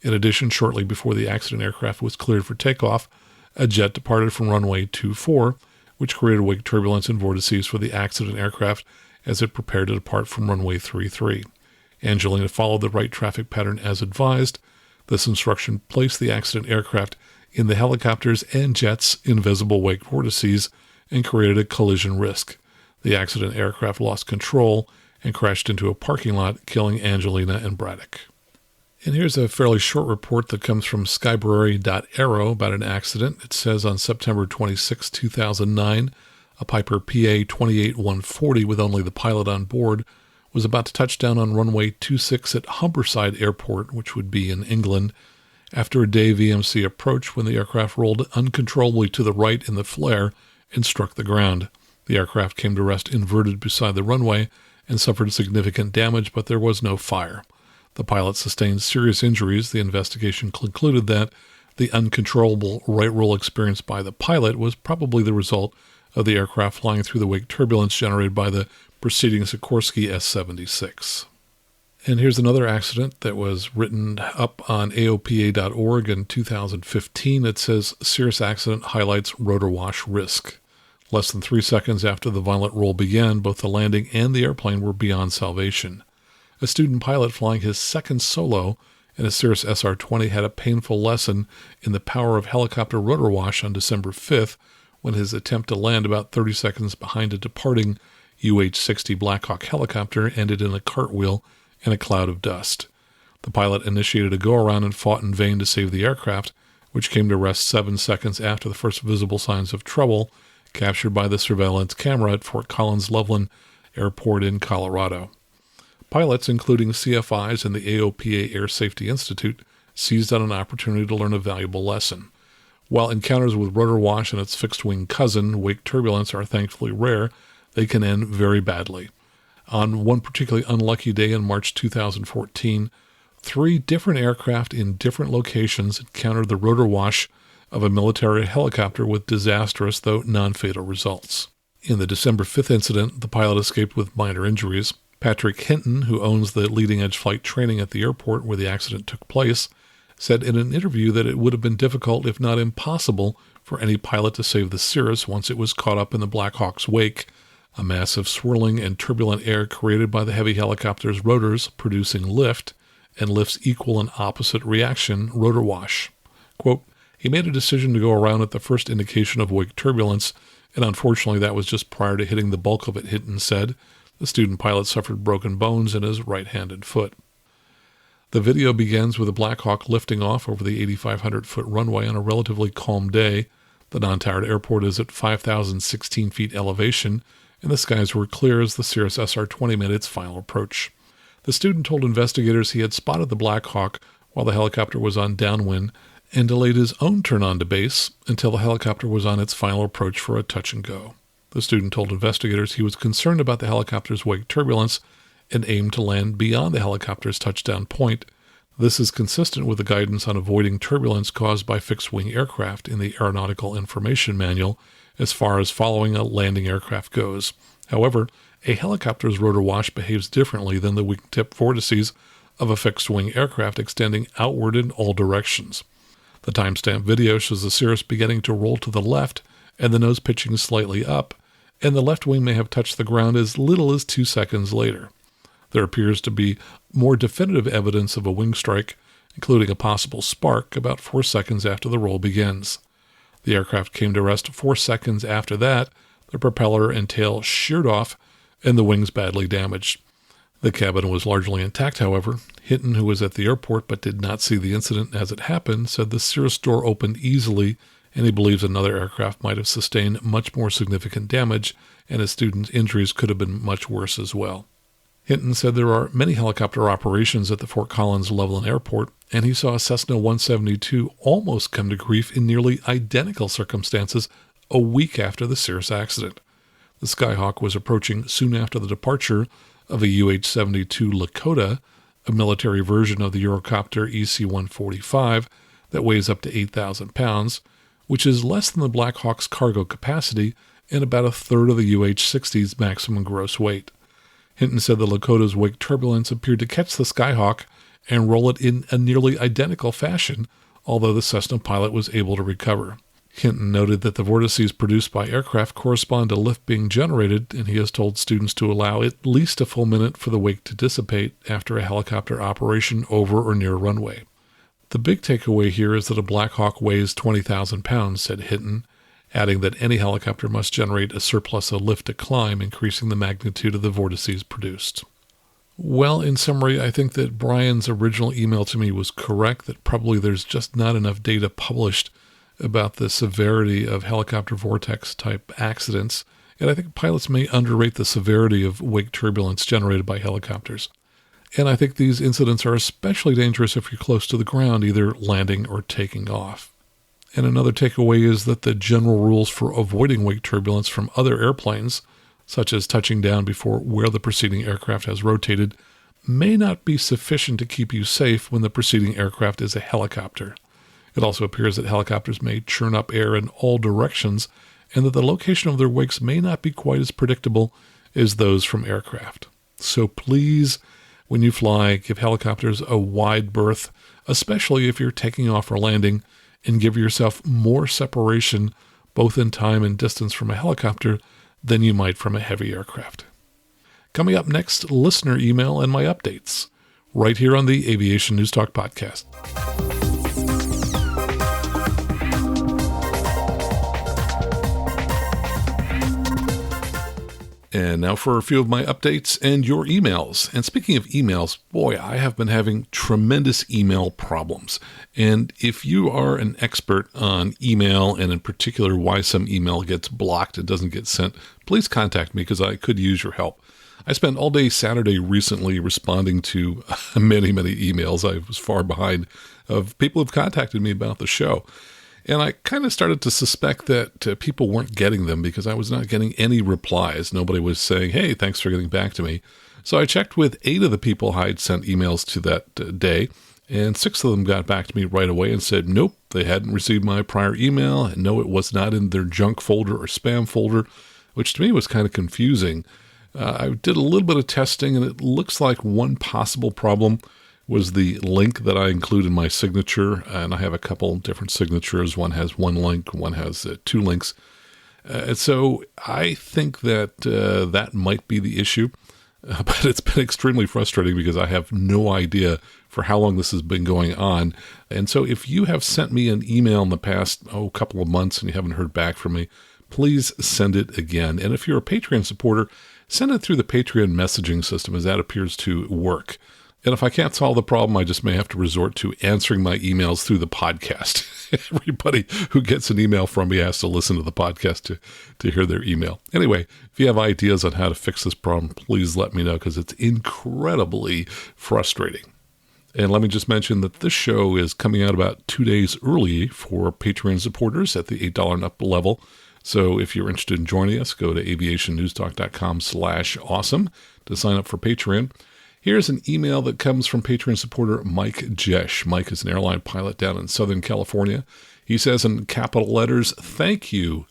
In addition, shortly before the accident aircraft was cleared for takeoff, a jet departed from runway 24, which created wake turbulence and vortices for the accident aircraft as it prepared to depart from runway 33. Angelina followed the right traffic pattern as advised. This instruction placed the accident aircraft in the helicopter's and jet's invisible wake vortices and created a collision risk. The accident aircraft lost control and crashed into a parking lot, killing Angelina and Braddock. And here's a fairly short report that comes from skybrary.aero about an accident. It says on September 26, 2009, a Piper PA-28140 with only the pilot on board was about to touch down on runway 26 at Humberside Airport, which would be in England, after a day VMC approach when the aircraft rolled uncontrollably to the right in the flare and struck the ground. The aircraft came to rest inverted beside the runway and suffered significant damage, but there was no fire. The pilot sustained serious injuries. The investigation concluded that the uncontrollable right roll experienced by the pilot was probably the result of the aircraft flying through the wake turbulence generated by the preceding Sikorsky S-76. And here's another accident that was written up on AOPA.org in 2015. It says, Cirrus accident highlights rotor wash risk. Less than 3 seconds after the violent roll began, both the landing and the airplane were beyond salvation. A student pilot flying his second solo in a Cirrus SR20 had a painful lesson in the power of helicopter rotor wash on December 5th when his attempt to land about 30 seconds behind a departing UH-60 Blackhawk helicopter ended in a cartwheel and a cloud of dust. The pilot initiated a go-around and fought in vain to save the aircraft, which came to rest 7 seconds after the first visible signs of trouble captured by the surveillance camera at Fort Collins Loveland Airport in Colorado. Pilots, including CFIs and the AOPA Air Safety Institute, seized on an opportunity to learn a valuable lesson. While encounters with rotor wash and its fixed-wing cousin, wake turbulence, are thankfully rare, they can end very badly. On one particularly unlucky day in March 2014, 3 different aircraft in different locations encountered the rotor wash of a military helicopter with disastrous, though non-fatal results. In the December 5th incident, the pilot escaped with minor injuries. Patrick Hinton, who owns the leading-edge flight training at the airport where the accident took place, said in an interview that it would have been difficult, if not impossible, for any pilot to save the Cirrus once it was caught up in the Black Hawk's wake, a mass of swirling and turbulent air created by the heavy helicopter's rotors producing lift, and lift's equal and opposite reaction, rotor wash. Quote, he made a decision to go around at the first indication of wake turbulence, and unfortunately that was just prior to hitting the bulk of it, Hinton said. The student pilot suffered broken bones in his right hand and foot. The video begins with the Black Hawk lifting off over the 8,500-foot runway on a relatively calm day. The non-tired airport is at 5,016 feet elevation, and the skies were clear as the Cirrus SR20 made its final approach. The student told investigators he had spotted the Black Hawk while the helicopter was on downwind and delayed his own turn onto base until the helicopter was on its final approach for a touch and go. The student told investigators he was concerned about the helicopter's wake turbulence and aimed to land beyond the helicopter's touchdown point. This is consistent with the guidance on avoiding turbulence caused by fixed-wing aircraft in the Aeronautical Information Manual as far as following a landing aircraft goes. However, a helicopter's rotor wash behaves differently than the wingtip vortices of a fixed-wing aircraft extending outward in all directions. The timestamp video shows the Cirrus beginning to roll to the left and the nose pitching slightly up, and the left wing may have touched the ground as little as 2 seconds later. There appears to be more definitive evidence of a wing strike, including a possible spark about 4 seconds after the roll begins. The aircraft came to rest 4 seconds after that, the propeller and tail sheared off, and the wings badly damaged. The cabin was largely intact, however. Hinton, who was at the airport but did not see the incident as it happened, said the Cirrus door opened easily, and he believes another aircraft might have sustained much more significant damage, and his students' injuries could have been much worse as well. Hinton said there are many helicopter operations at the Fort Collins Levelland Airport, and he saw a Cessna 172 almost come to grief in nearly identical circumstances a week after the Cirrus accident. The Skyhawk was approaching soon after the departure of a UH-72 Lakota, a military version of the Eurocopter EC-145 that weighs up to 8,000 pounds, which is less than the Black Hawk's cargo capacity and about a third of the UH-60's maximum gross weight. Hinton said the Lakota's wake turbulence appeared to catch the Skyhawk and roll it in a nearly identical fashion, although the Cessna pilot was able to recover. Hinton noted that the vortices produced by aircraft correspond to lift being generated, and he has told students to allow at least a full minute for the wake to dissipate after a helicopter operation over or near a runway. The big takeaway here is that a Black Hawk weighs 20,000 pounds, said Hinton, adding that any helicopter must generate a surplus of lift to climb, increasing the magnitude of the vortices produced. Well, in summary, I think that Brian's original email to me was correct, that probably there's just not enough data published about the severity of helicopter vortex-type accidents, and I think pilots may underrate the severity of wake turbulence generated by helicopters. And I think these incidents are especially dangerous if you're close to the ground, either landing or taking off. And another takeaway is that the general rules for avoiding wake turbulence from other airplanes, such as touching down before where the preceding aircraft has rotated, may not be sufficient to keep you safe when the preceding aircraft is a helicopter. It also appears that helicopters may churn up air in all directions, and that the location of their wakes may not be quite as predictable as those from aircraft. So please, when you fly, give helicopters a wide berth, especially if you're taking off or landing, and give yourself more separation, both in time and distance from a helicopter, than you might from a heavy aircraft. Coming up next, listener email and my updates, right here on the Aviation News Talk podcast. And now for a few of my updates and your emails. And speaking of emails, boy, I have been having tremendous email problems. And if you are an expert on email, and in particular why some email gets blocked and doesn't get sent, please contact me because I could use your help. I spent all day Saturday recently responding to many emails. I was far behind of people who've contacted me about the show. And I kind of started to suspect that people weren't getting them because I was not getting any replies. Nobody was saying, hey, thanks for getting back to me. So I checked with 8 of the people I'd sent emails to that day, and 6 of them got back to me right away and said, nope, they hadn't received my prior email, and no, it was not in their junk folder or spam folder, which to me was kind of confusing. I did a little bit of testing, and it looks like one possible problem was the link that I include in my signature, and I have a couple different signatures. One has 1 link, one has 2 links. So I think that that might be the issue, but it's been extremely frustrating because I have no idea for how long this has been going on. And so if you have sent me an email in the past, couple of months and you haven't heard back from me, please send it again. And if you're a Patreon supporter, send it through the Patreon messaging system, as that appears to work. And if I can't solve the problem, I just may have to resort to answering my emails through the podcast. Everybody who gets an email from me has to listen to the podcast to hear their email. Anyway, if you have ideas on how to fix this problem, please let me know because it's incredibly frustrating. And let me just mention that this show is coming out about 2 days early for Patreon supporters at the $8 and up level. So if you're interested in joining us, go to aviationnewstalk.com/awesome to sign up for Patreon. Here's an email that comes from Patreon supporter Mike Jesh. Mike is an airline pilot down in Southern California. He says in capital letters, "Thank you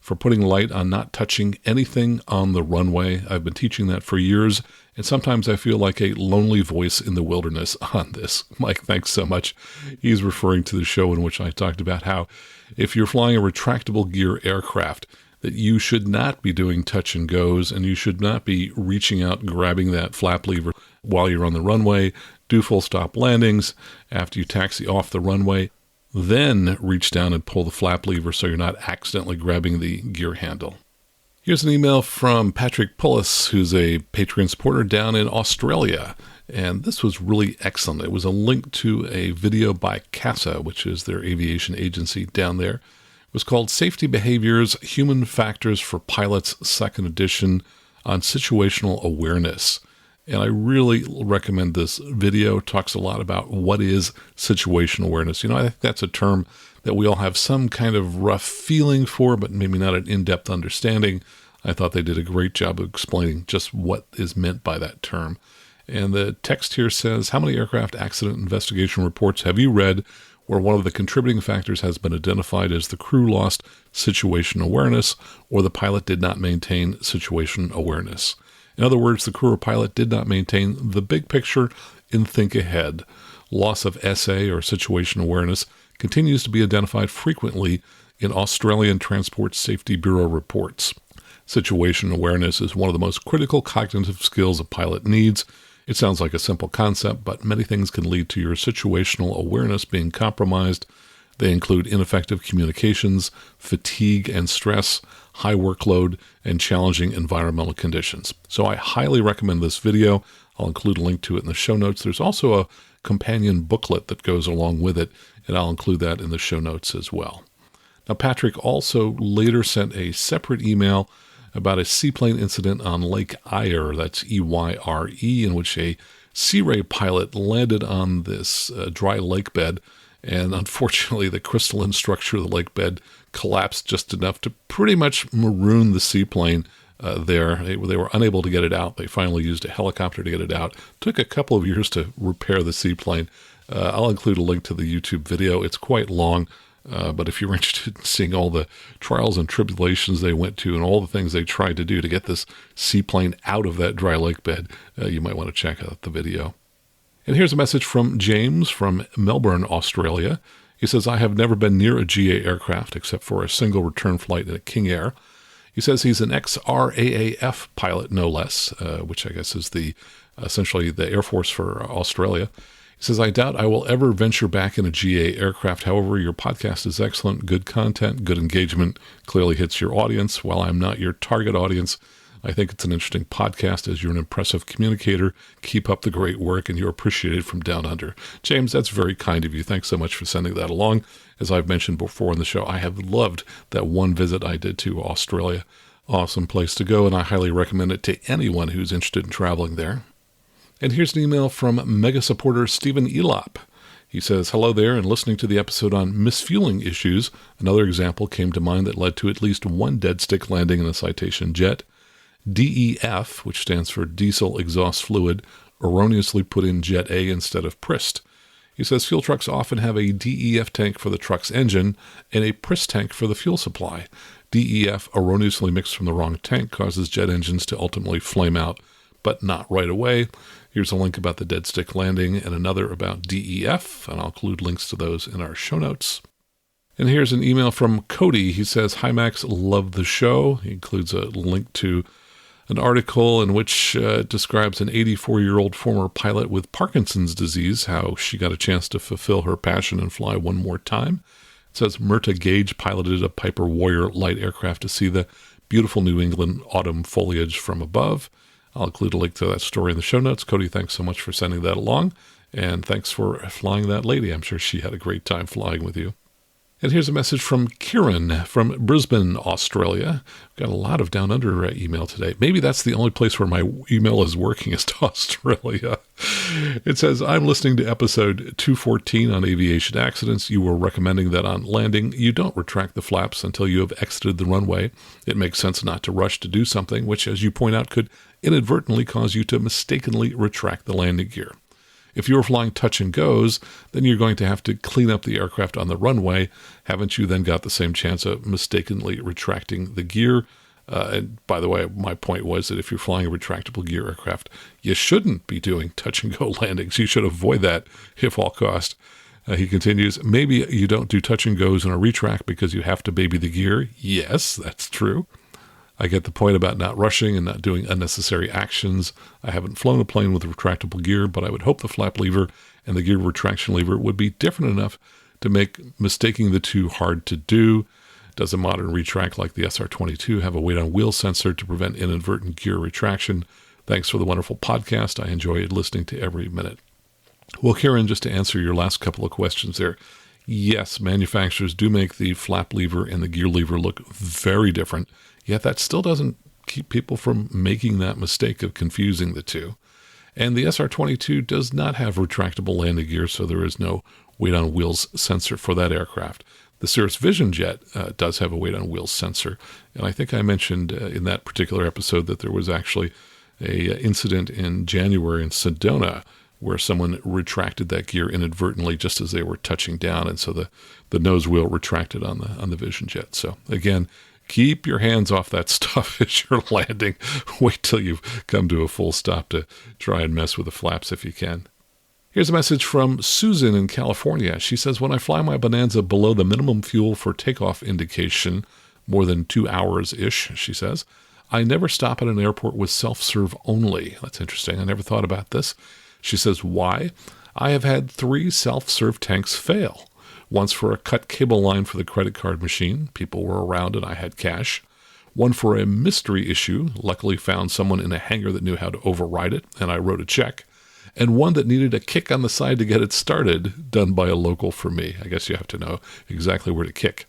for putting light on not touching anything on the runway. I've been teaching that for years, and sometimes I feel like a lonely voice in the wilderness on this. Mike, thanks so much. He's referring to the show in which I talked about how if you're flying a retractable gear aircraft, that you should not be doing touch and goes, and you should not be reaching out and grabbing that flap lever while you're on the runway. Do full stop landings after you taxi off the runway. Then reach down and pull the flap lever so you're not accidentally grabbing the gear handle. Here's an email from Patrick Pullis, who's a Patreon supporter down in Australia. And this was really excellent. It was a link to a video by CASA, which is their aviation agency down there. It was called Safety Behaviors, Human Factors for Pilots, Second Edition, on Situational Awareness. And I really recommend this video. It talks a lot about what is situational awareness. I think that's a term that we all have some kind of rough feeling for, but maybe not an in-depth understanding. I thought they did a great job of explaining just what is meant by that term. And the text here says, how many aircraft accident investigation reports have you read where one of the contributing factors has been identified as the crew lost situation awareness or the pilot did not maintain situation awareness? In other words, the crew or pilot did not maintain the big picture and think ahead. Loss of SA or situation awareness continues to be identified frequently in Australian Transport Safety Bureau reports. Situation awareness is one of the most critical cognitive skills a pilot needs. It sounds like a simple concept, but many things can lead to your situational awareness being compromised. They include ineffective communications, fatigue and stress, high workload, and challenging environmental conditions. So I highly recommend this video. I'll include a link to it in the show notes. There's also a companion booklet that goes along with it, and I'll include that in the show notes as well. Now, Patrick also later sent a separate email about a seaplane incident on Lake Eyre, that's E-Y-R-E, in which a Sea Ray pilot landed on this dry lake bed, and unfortunately the crystalline structure of the lake bed collapsed just enough to pretty much maroon the seaplane there. They were unable to get it out. They finally used a helicopter to get it out. Took a couple of years to repair the seaplane. I'll include a link to the YouTube video. It's quite long. But if you're interested in seeing all the trials and tribulations they went to and all the things they tried to do to get this seaplane out of that dry lake bed, you might want to check out the video. And here's a message from James from Melbourne, Australia. He says, I have never been near a GA aircraft except for a single return flight in a King Air. He says he's an ex-RAAF pilot, no less, which I guess is essentially the Air Force for Australia. He says, I doubt I will ever venture back in a GA aircraft. However, your podcast is excellent, good content, good engagement, clearly hits your audience. While I'm not your target audience, I think it's an interesting podcast as you're an impressive communicator. Keep up the great work, and you're appreciated from down under. James, that's very kind of you. Thanks so much for sending that along. As I've mentioned before in the show, I have loved that one visit I did to Australia. Awesome place to go, and I highly recommend it to anyone who's interested in traveling there. And here's an email from mega supporter Stephen Elop. He says, hello there, and listening to the episode on misfueling issues, another example came to mind that led to at least one dead stick landing in a Citation jet. DEF, which stands for diesel exhaust fluid, erroneously put in jet A instead of PRIST. He says fuel trucks often have a DEF tank for the truck's engine and a PRIST tank for the fuel supply. DEF erroneously mixed from the wrong tank causes jet engines to ultimately flame out, but not right away. Here's a link about the dead stick landing and another about DEF, and I'll include links to those in our show notes. And here's an email from Cody. He says, hi Max, love the show. He includes a link to an article in which describes an 84-year-old former pilot with Parkinson's disease, how she got a chance to fulfill her passion and fly one more time. It says Myrta Gage piloted a Piper Warrior light aircraft to see the beautiful New England autumn foliage from above. I'll include a link to that story in the show notes. Cody, thanks so much for sending that along, and thanks for flying that lady. I'm sure she had a great time flying with you. And here's a message from Kieran from Brisbane, Australia. Got a lot of Down Under email today. Maybe that's the only place where my email is working is to Australia. It says, I'm listening to episode 214 on aviation accidents. You were recommending that on landing, you don't retract the flaps until you have exited the runway. It makes sense not to rush to do something, which, as you point out, could inadvertently cause you to mistakenly retract the landing gear. If you're flying touch and goes, then you're going to have to clean up the aircraft on the runway. Haven't you then got the same chance of mistakenly retracting the gear? And by the way, my point was that if you're flying a retractable gear aircraft, you shouldn't be doing touch and go landings. You should avoid that if all cost. He continues, maybe you don't do touch and goes in a retract because you have to baby the gear. Yes, that's true. I get the point about not rushing and not doing unnecessary actions. I haven't flown a plane with retractable gear, but I would hope the flap lever and the gear retraction lever would be different enough to make mistaking the two hard to do. Does a modern retract like the SR20 have a weight on wheel sensor to prevent inadvertent gear retraction? Thanks for the wonderful podcast. I enjoyed listening to every minute. Well, Karen, just to answer your last couple of questions there, yes, manufacturers do make the flap lever and the gear lever look very different, yet that still doesn't keep people from making that mistake of confusing the two. And the SR20 does not have retractable landing gear, so there is no weight on wheels sensor for that aircraft. The Cirrus Vision Jet does have a weight on wheels sensor, and I think I mentioned in that particular episode that there was actually a incident in January in Sedona where someone retracted that gear inadvertently just as they were touching down, and so the nose wheel retracted on the Vision Jet. So again, keep your hands off that stuff as you're landing. Wait till you've come to a full stop to try and mess with the flaps if you can. Here's a message from Susan in California. She says, when I fly my Bonanza below the minimum fuel for takeoff indication, more than 2 hours-ish, she says, I never stop at an airport with self-serve only. That's interesting. I never thought about this. She says, why? I have had 3 self-serve tanks fail. Once for a cut cable line for the credit card machine. People were around and I had cash. One for a mystery issue. Luckily found someone in a hangar that knew how to override it, and I wrote a check. And one that needed a kick on the side to get it started, done by a local for me. I guess you have to know exactly where to kick.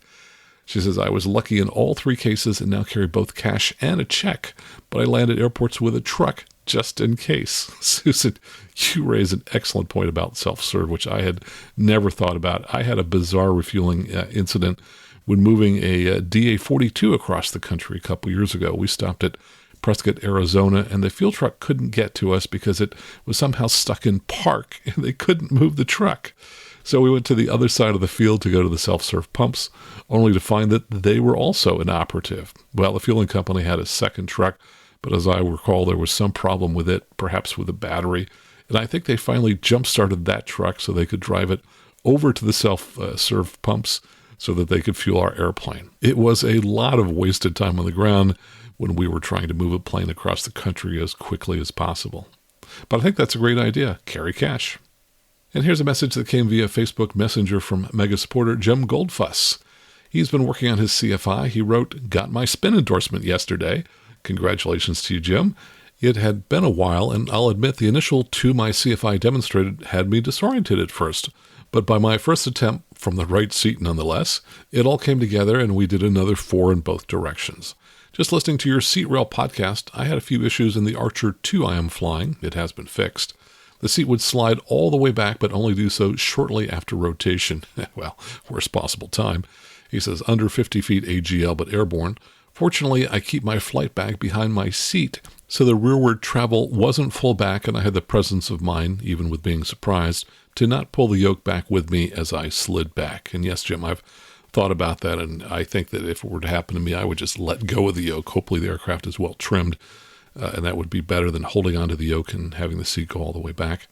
She says, I was lucky in all 3 cases and now carry both cash and a check, but I land at airports with a truck just in case. Susan, you raise an excellent point about self-serve, which I had never thought about. I had a bizarre refueling incident when moving a DA-42 across the country a couple years ago. We stopped at Prescott, Arizona, and the fuel truck couldn't get to us because it was somehow stuck in park, and they couldn't move the truck. So we went to the other side of the field to go to the self-serve pumps, only to find that they were also inoperative. Well, the fueling company had a second truck, but as I recall, there was some problem with it, perhaps with the battery, and I think they finally jump-started that truck so they could drive it over to the self-serve pumps so that they could fuel our airplane. It was a lot of wasted time on the ground when we were trying to move a plane across the country as quickly as possible. But I think that's a great idea. Carry cash. And here's a message that came via Facebook Messenger from Mega supporter Jim Goldfuss. He's been working on his CFI. He wrote, got my spin endorsement yesterday. Congratulations to you, Jim. It had been a while, and I'll admit the initial 2 my CFI demonstrated had me disoriented at first. But by my first attempt from the right seat nonetheless, it all came together and we did another 4 in both directions. Just listening to your Seat Rail podcast, I had a few issues in the Archer 2 I am flying. It has been fixed. The seat would slide all the way back, but only do so shortly after rotation. Well, worst possible time. He says, under 50 feet AGL, but airborne. Fortunately, I keep my flight bag behind my seat, so the rearward travel wasn't full back, and I had the presence of mind, even with being surprised, to not pull the yoke back with me as I slid back. And yes, Jim, I've thought about that, and I think that if it were to happen to me, I would just let go of the yoke. Hopefully the aircraft is well trimmed, and that would be better than holding onto the yoke and having the seat go all the way back.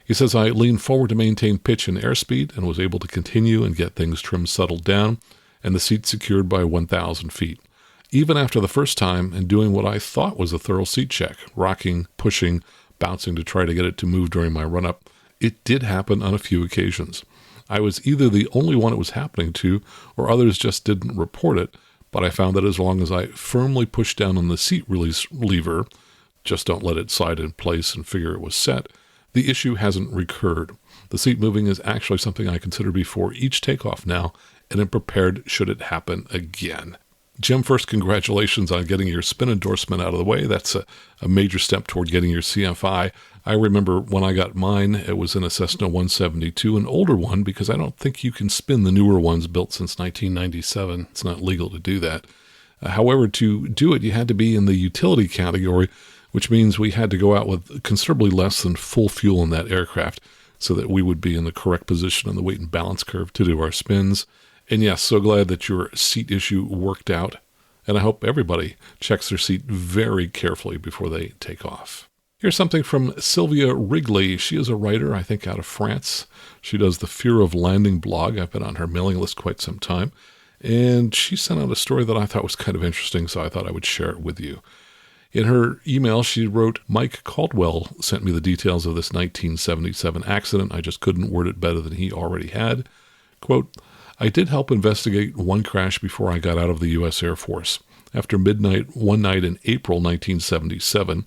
He says, I leaned forward to maintain pitch and airspeed and was able to continue and get things trimmed settled down and the seat secured by 1,000 feet. Even after the first time and doing what I thought was a thorough seat check, rocking, pushing, bouncing to try to get it to move during my run-up, it did happen on a few occasions. I was either the only one it was happening to or others just didn't report it, but I found that as long as I firmly pushed down on the seat release lever, just don't let it slide in place and figure it was set, the issue hasn't recurred. The seat moving is actually something I consider before each takeoff now, and am prepared should it happen again. Jim, first, congratulations on getting your spin endorsement out of the way. That's a major step toward getting your CFI. I remember when I got mine, it was in a Cessna 172, an older one, because I don't think you can spin the newer ones built since 1997. It's not legal to do that. However, to do it, you had to be in the utility category, which means we had to go out with considerably less than full fuel in that aircraft. so that we would be in the correct position on the weight and balance curve to do our spins. And yes, so glad that your seat issue worked out. And I hope everybody checks their seat very carefully before they take off. Here's something from Sylvia Wrigley. She is a writer, I think, out of France. She does the Fear of Landing blog. I've been on her mailing list quite some time. And she sent out a story that I thought was kind of interesting, so I thought I would share it with you. In her email, she wrote, Mike Caldwell sent me the details of this 1977 accident. I just couldn't word it better than he already had. Quote, I did help investigate one crash before I got out of the U.S. Air Force. After midnight one night in April 1977,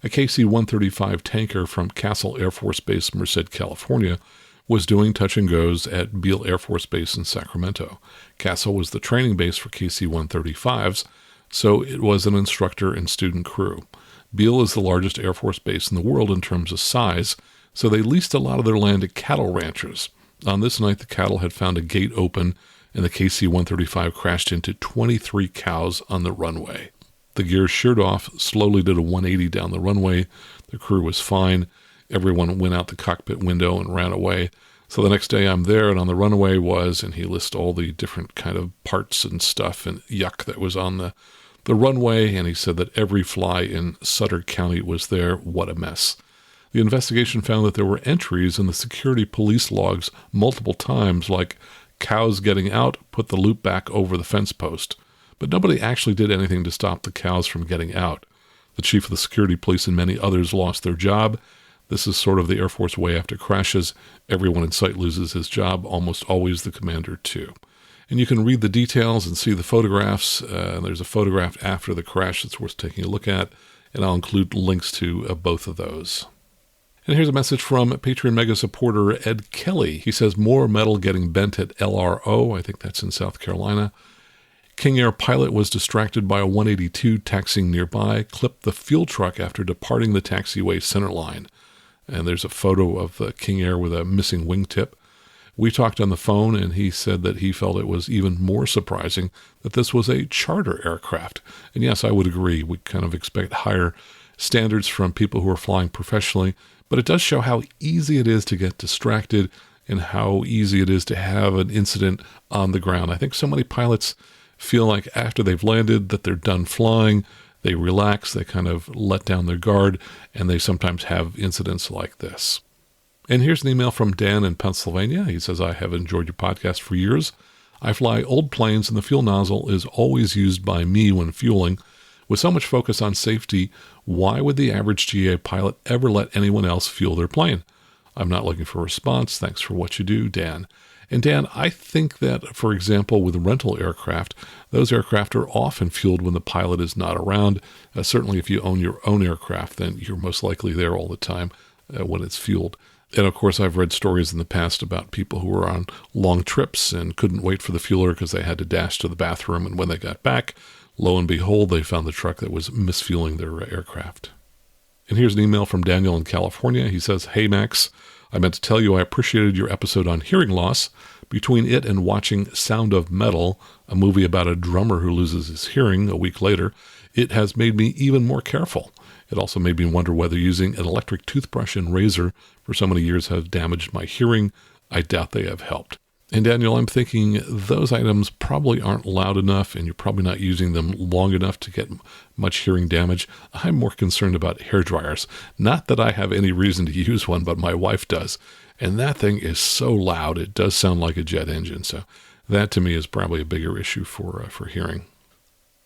a KC-135 tanker from Castle Air Force Base, Merced, California, was doing touch and goes at Beale Air Force Base in Sacramento. Castle was the training base for KC-135s, so it was an instructor and student crew. Beale is the largest Air Force base in the world in terms of size, so they leased a lot of their land to cattle ranchers. On this night, the cattle had found a gate open, and the KC-135 crashed into 23 cows on the runway. The gear sheared off, slowly did a 180 down the runway. The crew was fine. Everyone went out the cockpit window and ran away. So the next day I'm there, and on the runway was, and he lists all the different kind of parts and stuff and yuck that was on the runway, and he said that every fly in Sutter County was there. What a mess. The investigation found that there were entries in the security police logs multiple times, like cows getting out, put the loop back over the fence post. But nobody actually did anything to stop the cows from getting out. The chief of the security police and many others lost their job. This is sort of the Air Force way after crashes. Everyone in sight loses his job, almost always the commander too. And you can read the details and see the photographs. There's a photograph after the crash that's worth taking a look at, and I'll include links to both of those. And here's a message from Patreon Mega supporter Ed Kelly. He says, more metal getting bent at LRO. I think that's in South Carolina. King Air pilot was distracted by a 182 taxiing nearby, clipped the fuel truck after departing the taxiway center line. And there's a photo of King Air with a missing wingtip. We talked on the phone, and he said that he felt it was even more surprising that this was a charter aircraft. And yes, I would agree. We kind of expect higher standards from people who are flying professionally, but it does show how easy it is to get distracted and how easy it is to have an incident on the ground. I think so many pilots feel like after they've landed that they're done flying, they relax, they kind of let down their guard, and they sometimes have incidents like this. And here's an email from Dan in Pennsylvania. He says, I have enjoyed your podcast for years. I fly old planes, and the fuel nozzle is always used by me when fueling. With so much focus on safety, why would the average GA pilot ever let anyone else fuel their plane? I'm not looking for a response. Thanks for what you do, Dan. And Dan, I think that, for example, with rental aircraft, those aircraft are often fueled when the pilot is not around. Certainly if you own your own aircraft, then you're most likely there all the time when it's fueled. And of course, I've read stories in the past about people who were on long trips and couldn't wait for the fueler because they had to dash to the bathroom. And when they got back, lo and behold, they found the truck that was misfueling their aircraft. And here's an email from Daniel in California. He says, Hey, Max, I meant to tell you I appreciated your episode on hearing loss. Between it and watching Sound of Metal, a movie about a drummer who loses his hearing a week later, it has made me even more careful. It also made me wonder whether using an electric toothbrush and razor for so many years have damaged my hearing. I doubt they have helped. And Daniel, I'm thinking those items probably aren't loud enough, and you're probably not using them long enough to get much hearing damage. I'm more concerned about hair dryers. Not that I have any reason to use one, but my wife does. And that thing is so loud, it does sound like a jet engine. So that to me is probably a bigger issue for hearing.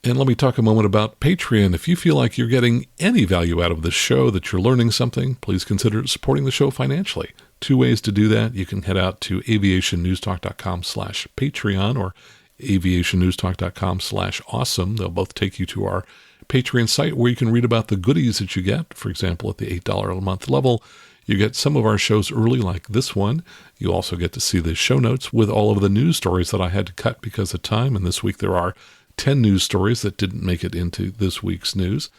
And let me talk a moment about Patreon. If you feel like you're getting any value out of this show, that you're learning something, please consider supporting the show financially. 2 ways to do that. You can head out to aviationnewstalk.com/Patreon or aviationnewstalk.com/awesome. They'll both take you to our Patreon site where you can read about the goodies that you get. For example, at the $8 a month level, you get some of our shows early, like this one. You also get to see the show notes with all of the news stories that I had to cut because of time. And this week there are 10 news stories that didn't make it into this week's news.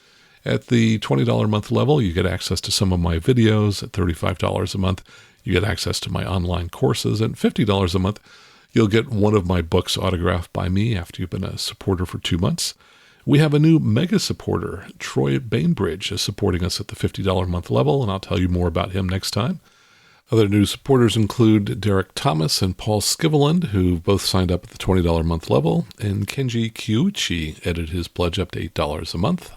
At the $20 a month level, you get access to some of my videos. At $35 a month, you get access to my online courses. At $50 a month, you'll get one of my books autographed by me after you've been a supporter for 2 months. We have a new mega supporter. Troy Bainbridge is supporting us at the $50 a month level, and I'll tell you more about him next time. Other new supporters include Derek Thomas and Paul Skiveland, who both signed up at the $20 a month level, and Kenji Kiuchi edited his pledge up to $8 a month.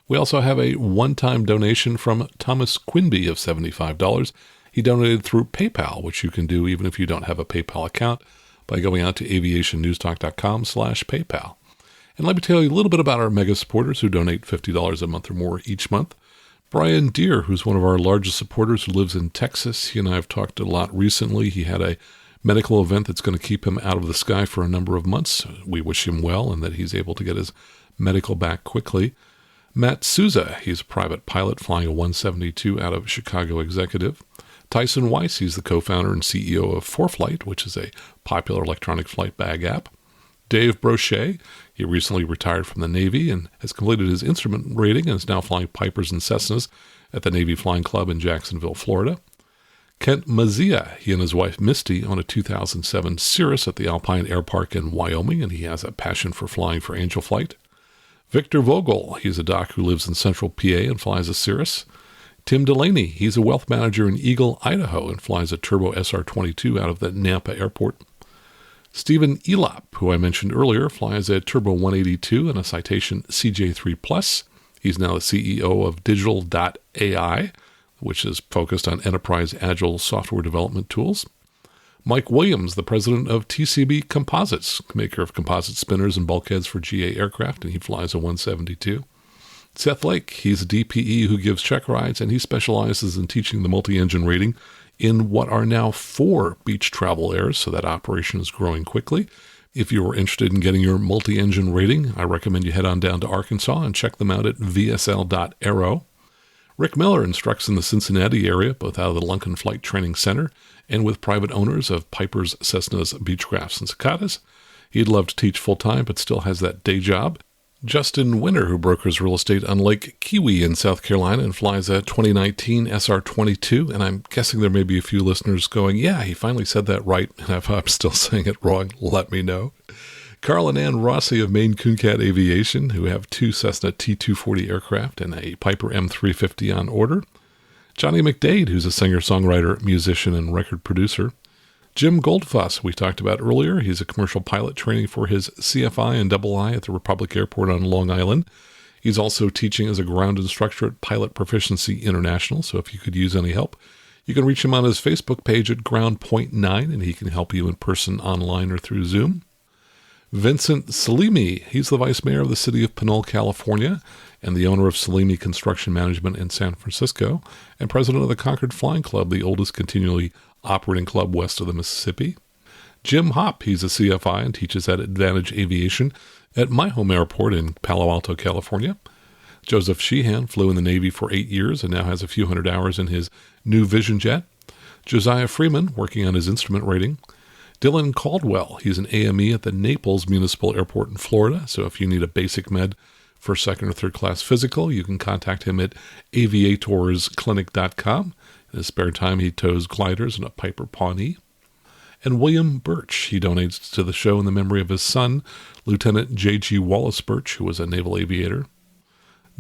We also have a one-time donation from Thomas Quinby of $75. He donated through PayPal, which you can do even if you don't have a PayPal account by going out to aviationnewstalk.com/PayPal. And let me tell you a little bit about our mega supporters who donate $50 a month or more each month. Brian Deere, who's one of our largest supporters who lives in Texas. He and I have talked a lot recently. He had a medical event that's going to keep him out of the sky for a number of months. We wish him well and that he's able to get his medical back quickly. Matt Souza, he's a private pilot flying a 172 out of Chicago Executive. Tyson Weiss, he's the co-founder and CEO of ForeFlight, which is a popular electronic flight bag app. Dave Brochet, he recently retired from the Navy and has completed his instrument rating and is now flying Pipers and Cessnas at the Navy Flying Club in Jacksonville, Florida. Kent Mazia, he and his wife Misty own a 2007 Cirrus at the Alpine Air Park in Wyoming, and he has a passion for flying for Angel Flight. Victor Vogel, he's a doc who lives in central PA and flies a Cirrus. Tim Delaney, he's a wealth manager in Eagle, Idaho, and flies a Turbo SR20 out of the Nampa Airport. Stephen Elop, who I mentioned earlier, flies a Turbo 182 and a Citation CJ3+. He's now the CEO of Digital.ai, which is focused on enterprise agile software development tools. Mike Williams, the president of TCB Composites, maker of composite spinners and bulkheads for GA aircraft, and he flies a 172. Seth Lake, he's a DPE who gives check rides, and he specializes in teaching the multi-engine rating in what are now 4 beach travel airs, so that operation is growing quickly. If you are interested in getting your multi-engine rating, I recommend you head on down to Arkansas and check them out at vsl.aero. Rick Miller instructs in the Cincinnati area, both out of the Lunken Flight Training Center and with private owners of Pipers, Cessnas, Beechcrafts, and Cicadas. He'd love to teach full-time, but still has that day job. Justin Winter, who brokers real estate on Lake Kiwi in South Carolina and flies a 2019 SR22, and I'm guessing there may be a few listeners going, yeah, he finally said that right, and if I'm still saying it wrong, let me know. Carl and Ann Rossi of Maine Cooncat Aviation, who have 2 Cessna T240 aircraft and a Piper M350 on order. Johnny McDade, who's a singer-songwriter, musician, and record producer. Jim Goldfuss, we talked about earlier. He's a commercial pilot training for his CFI and II at the Republic Airport on Long Island. He's also teaching as a ground instructor at Pilot Proficiency International, so if you could use any help, you can reach him on his Facebook page at Ground.9, and he can help you in person, online, or through Zoom. Vincent Salimi, he's the vice mayor of the city of Pinole, California, and the owner of Salimi Construction Management in San Francisco, and president of the Concord Flying Club, the oldest continually operating club west of the Mississippi. Jim Hopp, he's a CFI and teaches at Advantage Aviation at my home airport in Palo Alto, California. Joseph Sheehan flew in the Navy for 8 years and now has a few hundred hours in his new Vision jet. Josiah Freeman, working on his instrument rating. Dylan Caldwell, he's an AME at the Naples Municipal Airport in Florida, so if you need a basic med for second or third class physical, you can contact him at aviatorsclinic.com. In his spare time, he tows gliders in a Piper Pawnee. And William Birch, he donates to the show in the memory of his son, Lieutenant J.G. Wallace Birch, who was a naval aviator.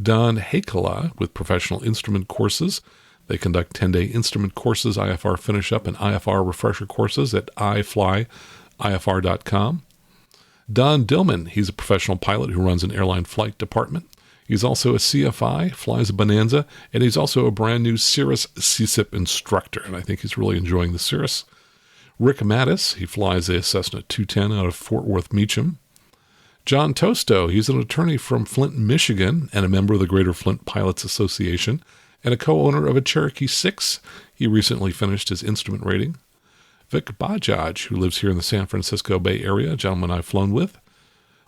Don Hakela, with Professional Instrument Courses. They conduct 10-day instrument courses, IFR finish-up, and IFR refresher courses at iflyifr.com. Don Dillman, he's a professional pilot who runs an airline flight department. He's also a CFI, flies a Bonanza, and he's also a brand new Cirrus CSIP instructor, and I think he's really enjoying the Cirrus. Rick Mattis, he flies a Cessna 210 out of Fort Worth Meacham. John Tosto, he's an attorney from Flint, Michigan, and a member of the Greater Flint Pilots Association, and a co-owner of a Cherokee 6. He recently finished his instrument rating. Vic Bajaj, who lives here in the San Francisco Bay Area, a gentleman I've flown with.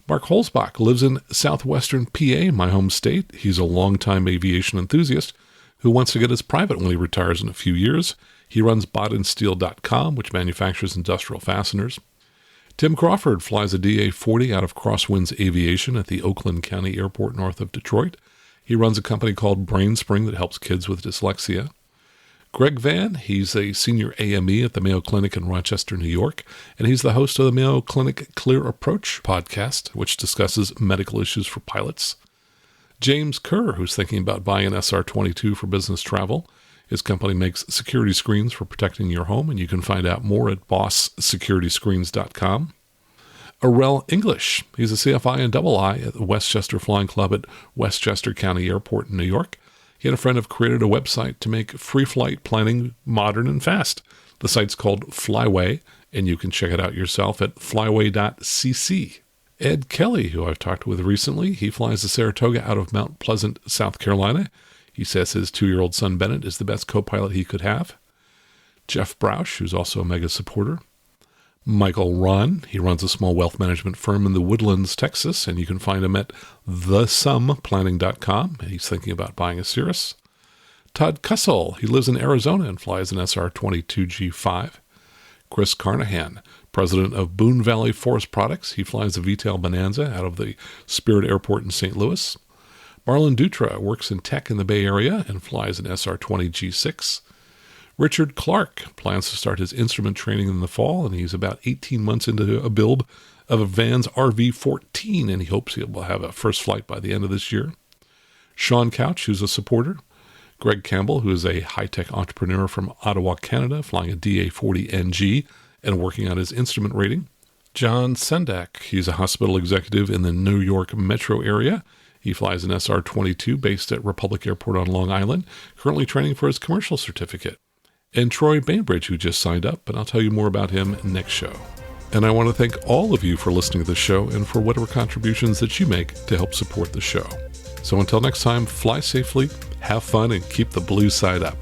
Mark Holzbach lives in southwestern PA, my home state. He's a longtime aviation enthusiast who wants to get his private when he retires in a few years. He runs BodandSteel.com, which manufactures industrial fasteners. Tim Crawford flies a DA-40 out of Crosswinds Aviation at the Oakland County Airport north of Detroit. He runs a company called BrainSpring that helps kids with dyslexia. Greg Vann, he's a senior AME at the Mayo Clinic in Rochester, New York, and he's the host of the Mayo Clinic Clear Approach podcast, which discusses medical issues for pilots. James Kerr, who's thinking about buying an SR-22 for business travel. His company makes security screens for protecting your home, and you can find out more at bosssecurity-screens.com. Arel English. He's a CFI and double I at the Westchester Flying Club at Westchester County Airport in New York. He and a friend have created a website to make free flight planning modern and fast. The site's called Flyway, and you can check it out yourself at flyway.cc. Ed Kelly, who I've talked with recently, he flies the Saratoga out of Mount Pleasant, South Carolina. He says his 2-year-old son Bennett is the best co-pilot he could have. Jeff Brausch, who's also a mega supporter. Michael Ron, he runs a small wealth management firm in the Woodlands, Texas, and you can find him at thesumplanning.com. He's thinking about buying a Cirrus. Todd Kussel, he lives in Arizona and flies an SR20 G5. Chris Carnahan, president of Boone Valley Forest Products. He flies the VTAL Bonanza out of the Spirit Airport in St. Louis. Marlon Dutra works in tech in the Bay Area and flies an SR20 G6. Richard Clark plans to start his instrument training in the fall, and he's about 18 months into a build of a Vans RV-14, and he hopes he'll have a first flight by the end of this year. Sean Couch, who's a supporter. Greg Campbell, who is a high-tech entrepreneur from Ottawa, Canada, flying a DA-40NG and working on his instrument rating. John Sendak, he's a hospital executive in the New York metro area. He flies an SR-22 based at Republic Airport on Long Island, currently training for his commercial certificate. And Troy Bainbridge, who just signed up, but I'll tell you more about him next show. And I want to thank all of you for listening to the show and for whatever contributions that you make to help support the show. So until next time, fly safely, have fun, and keep the blue side up.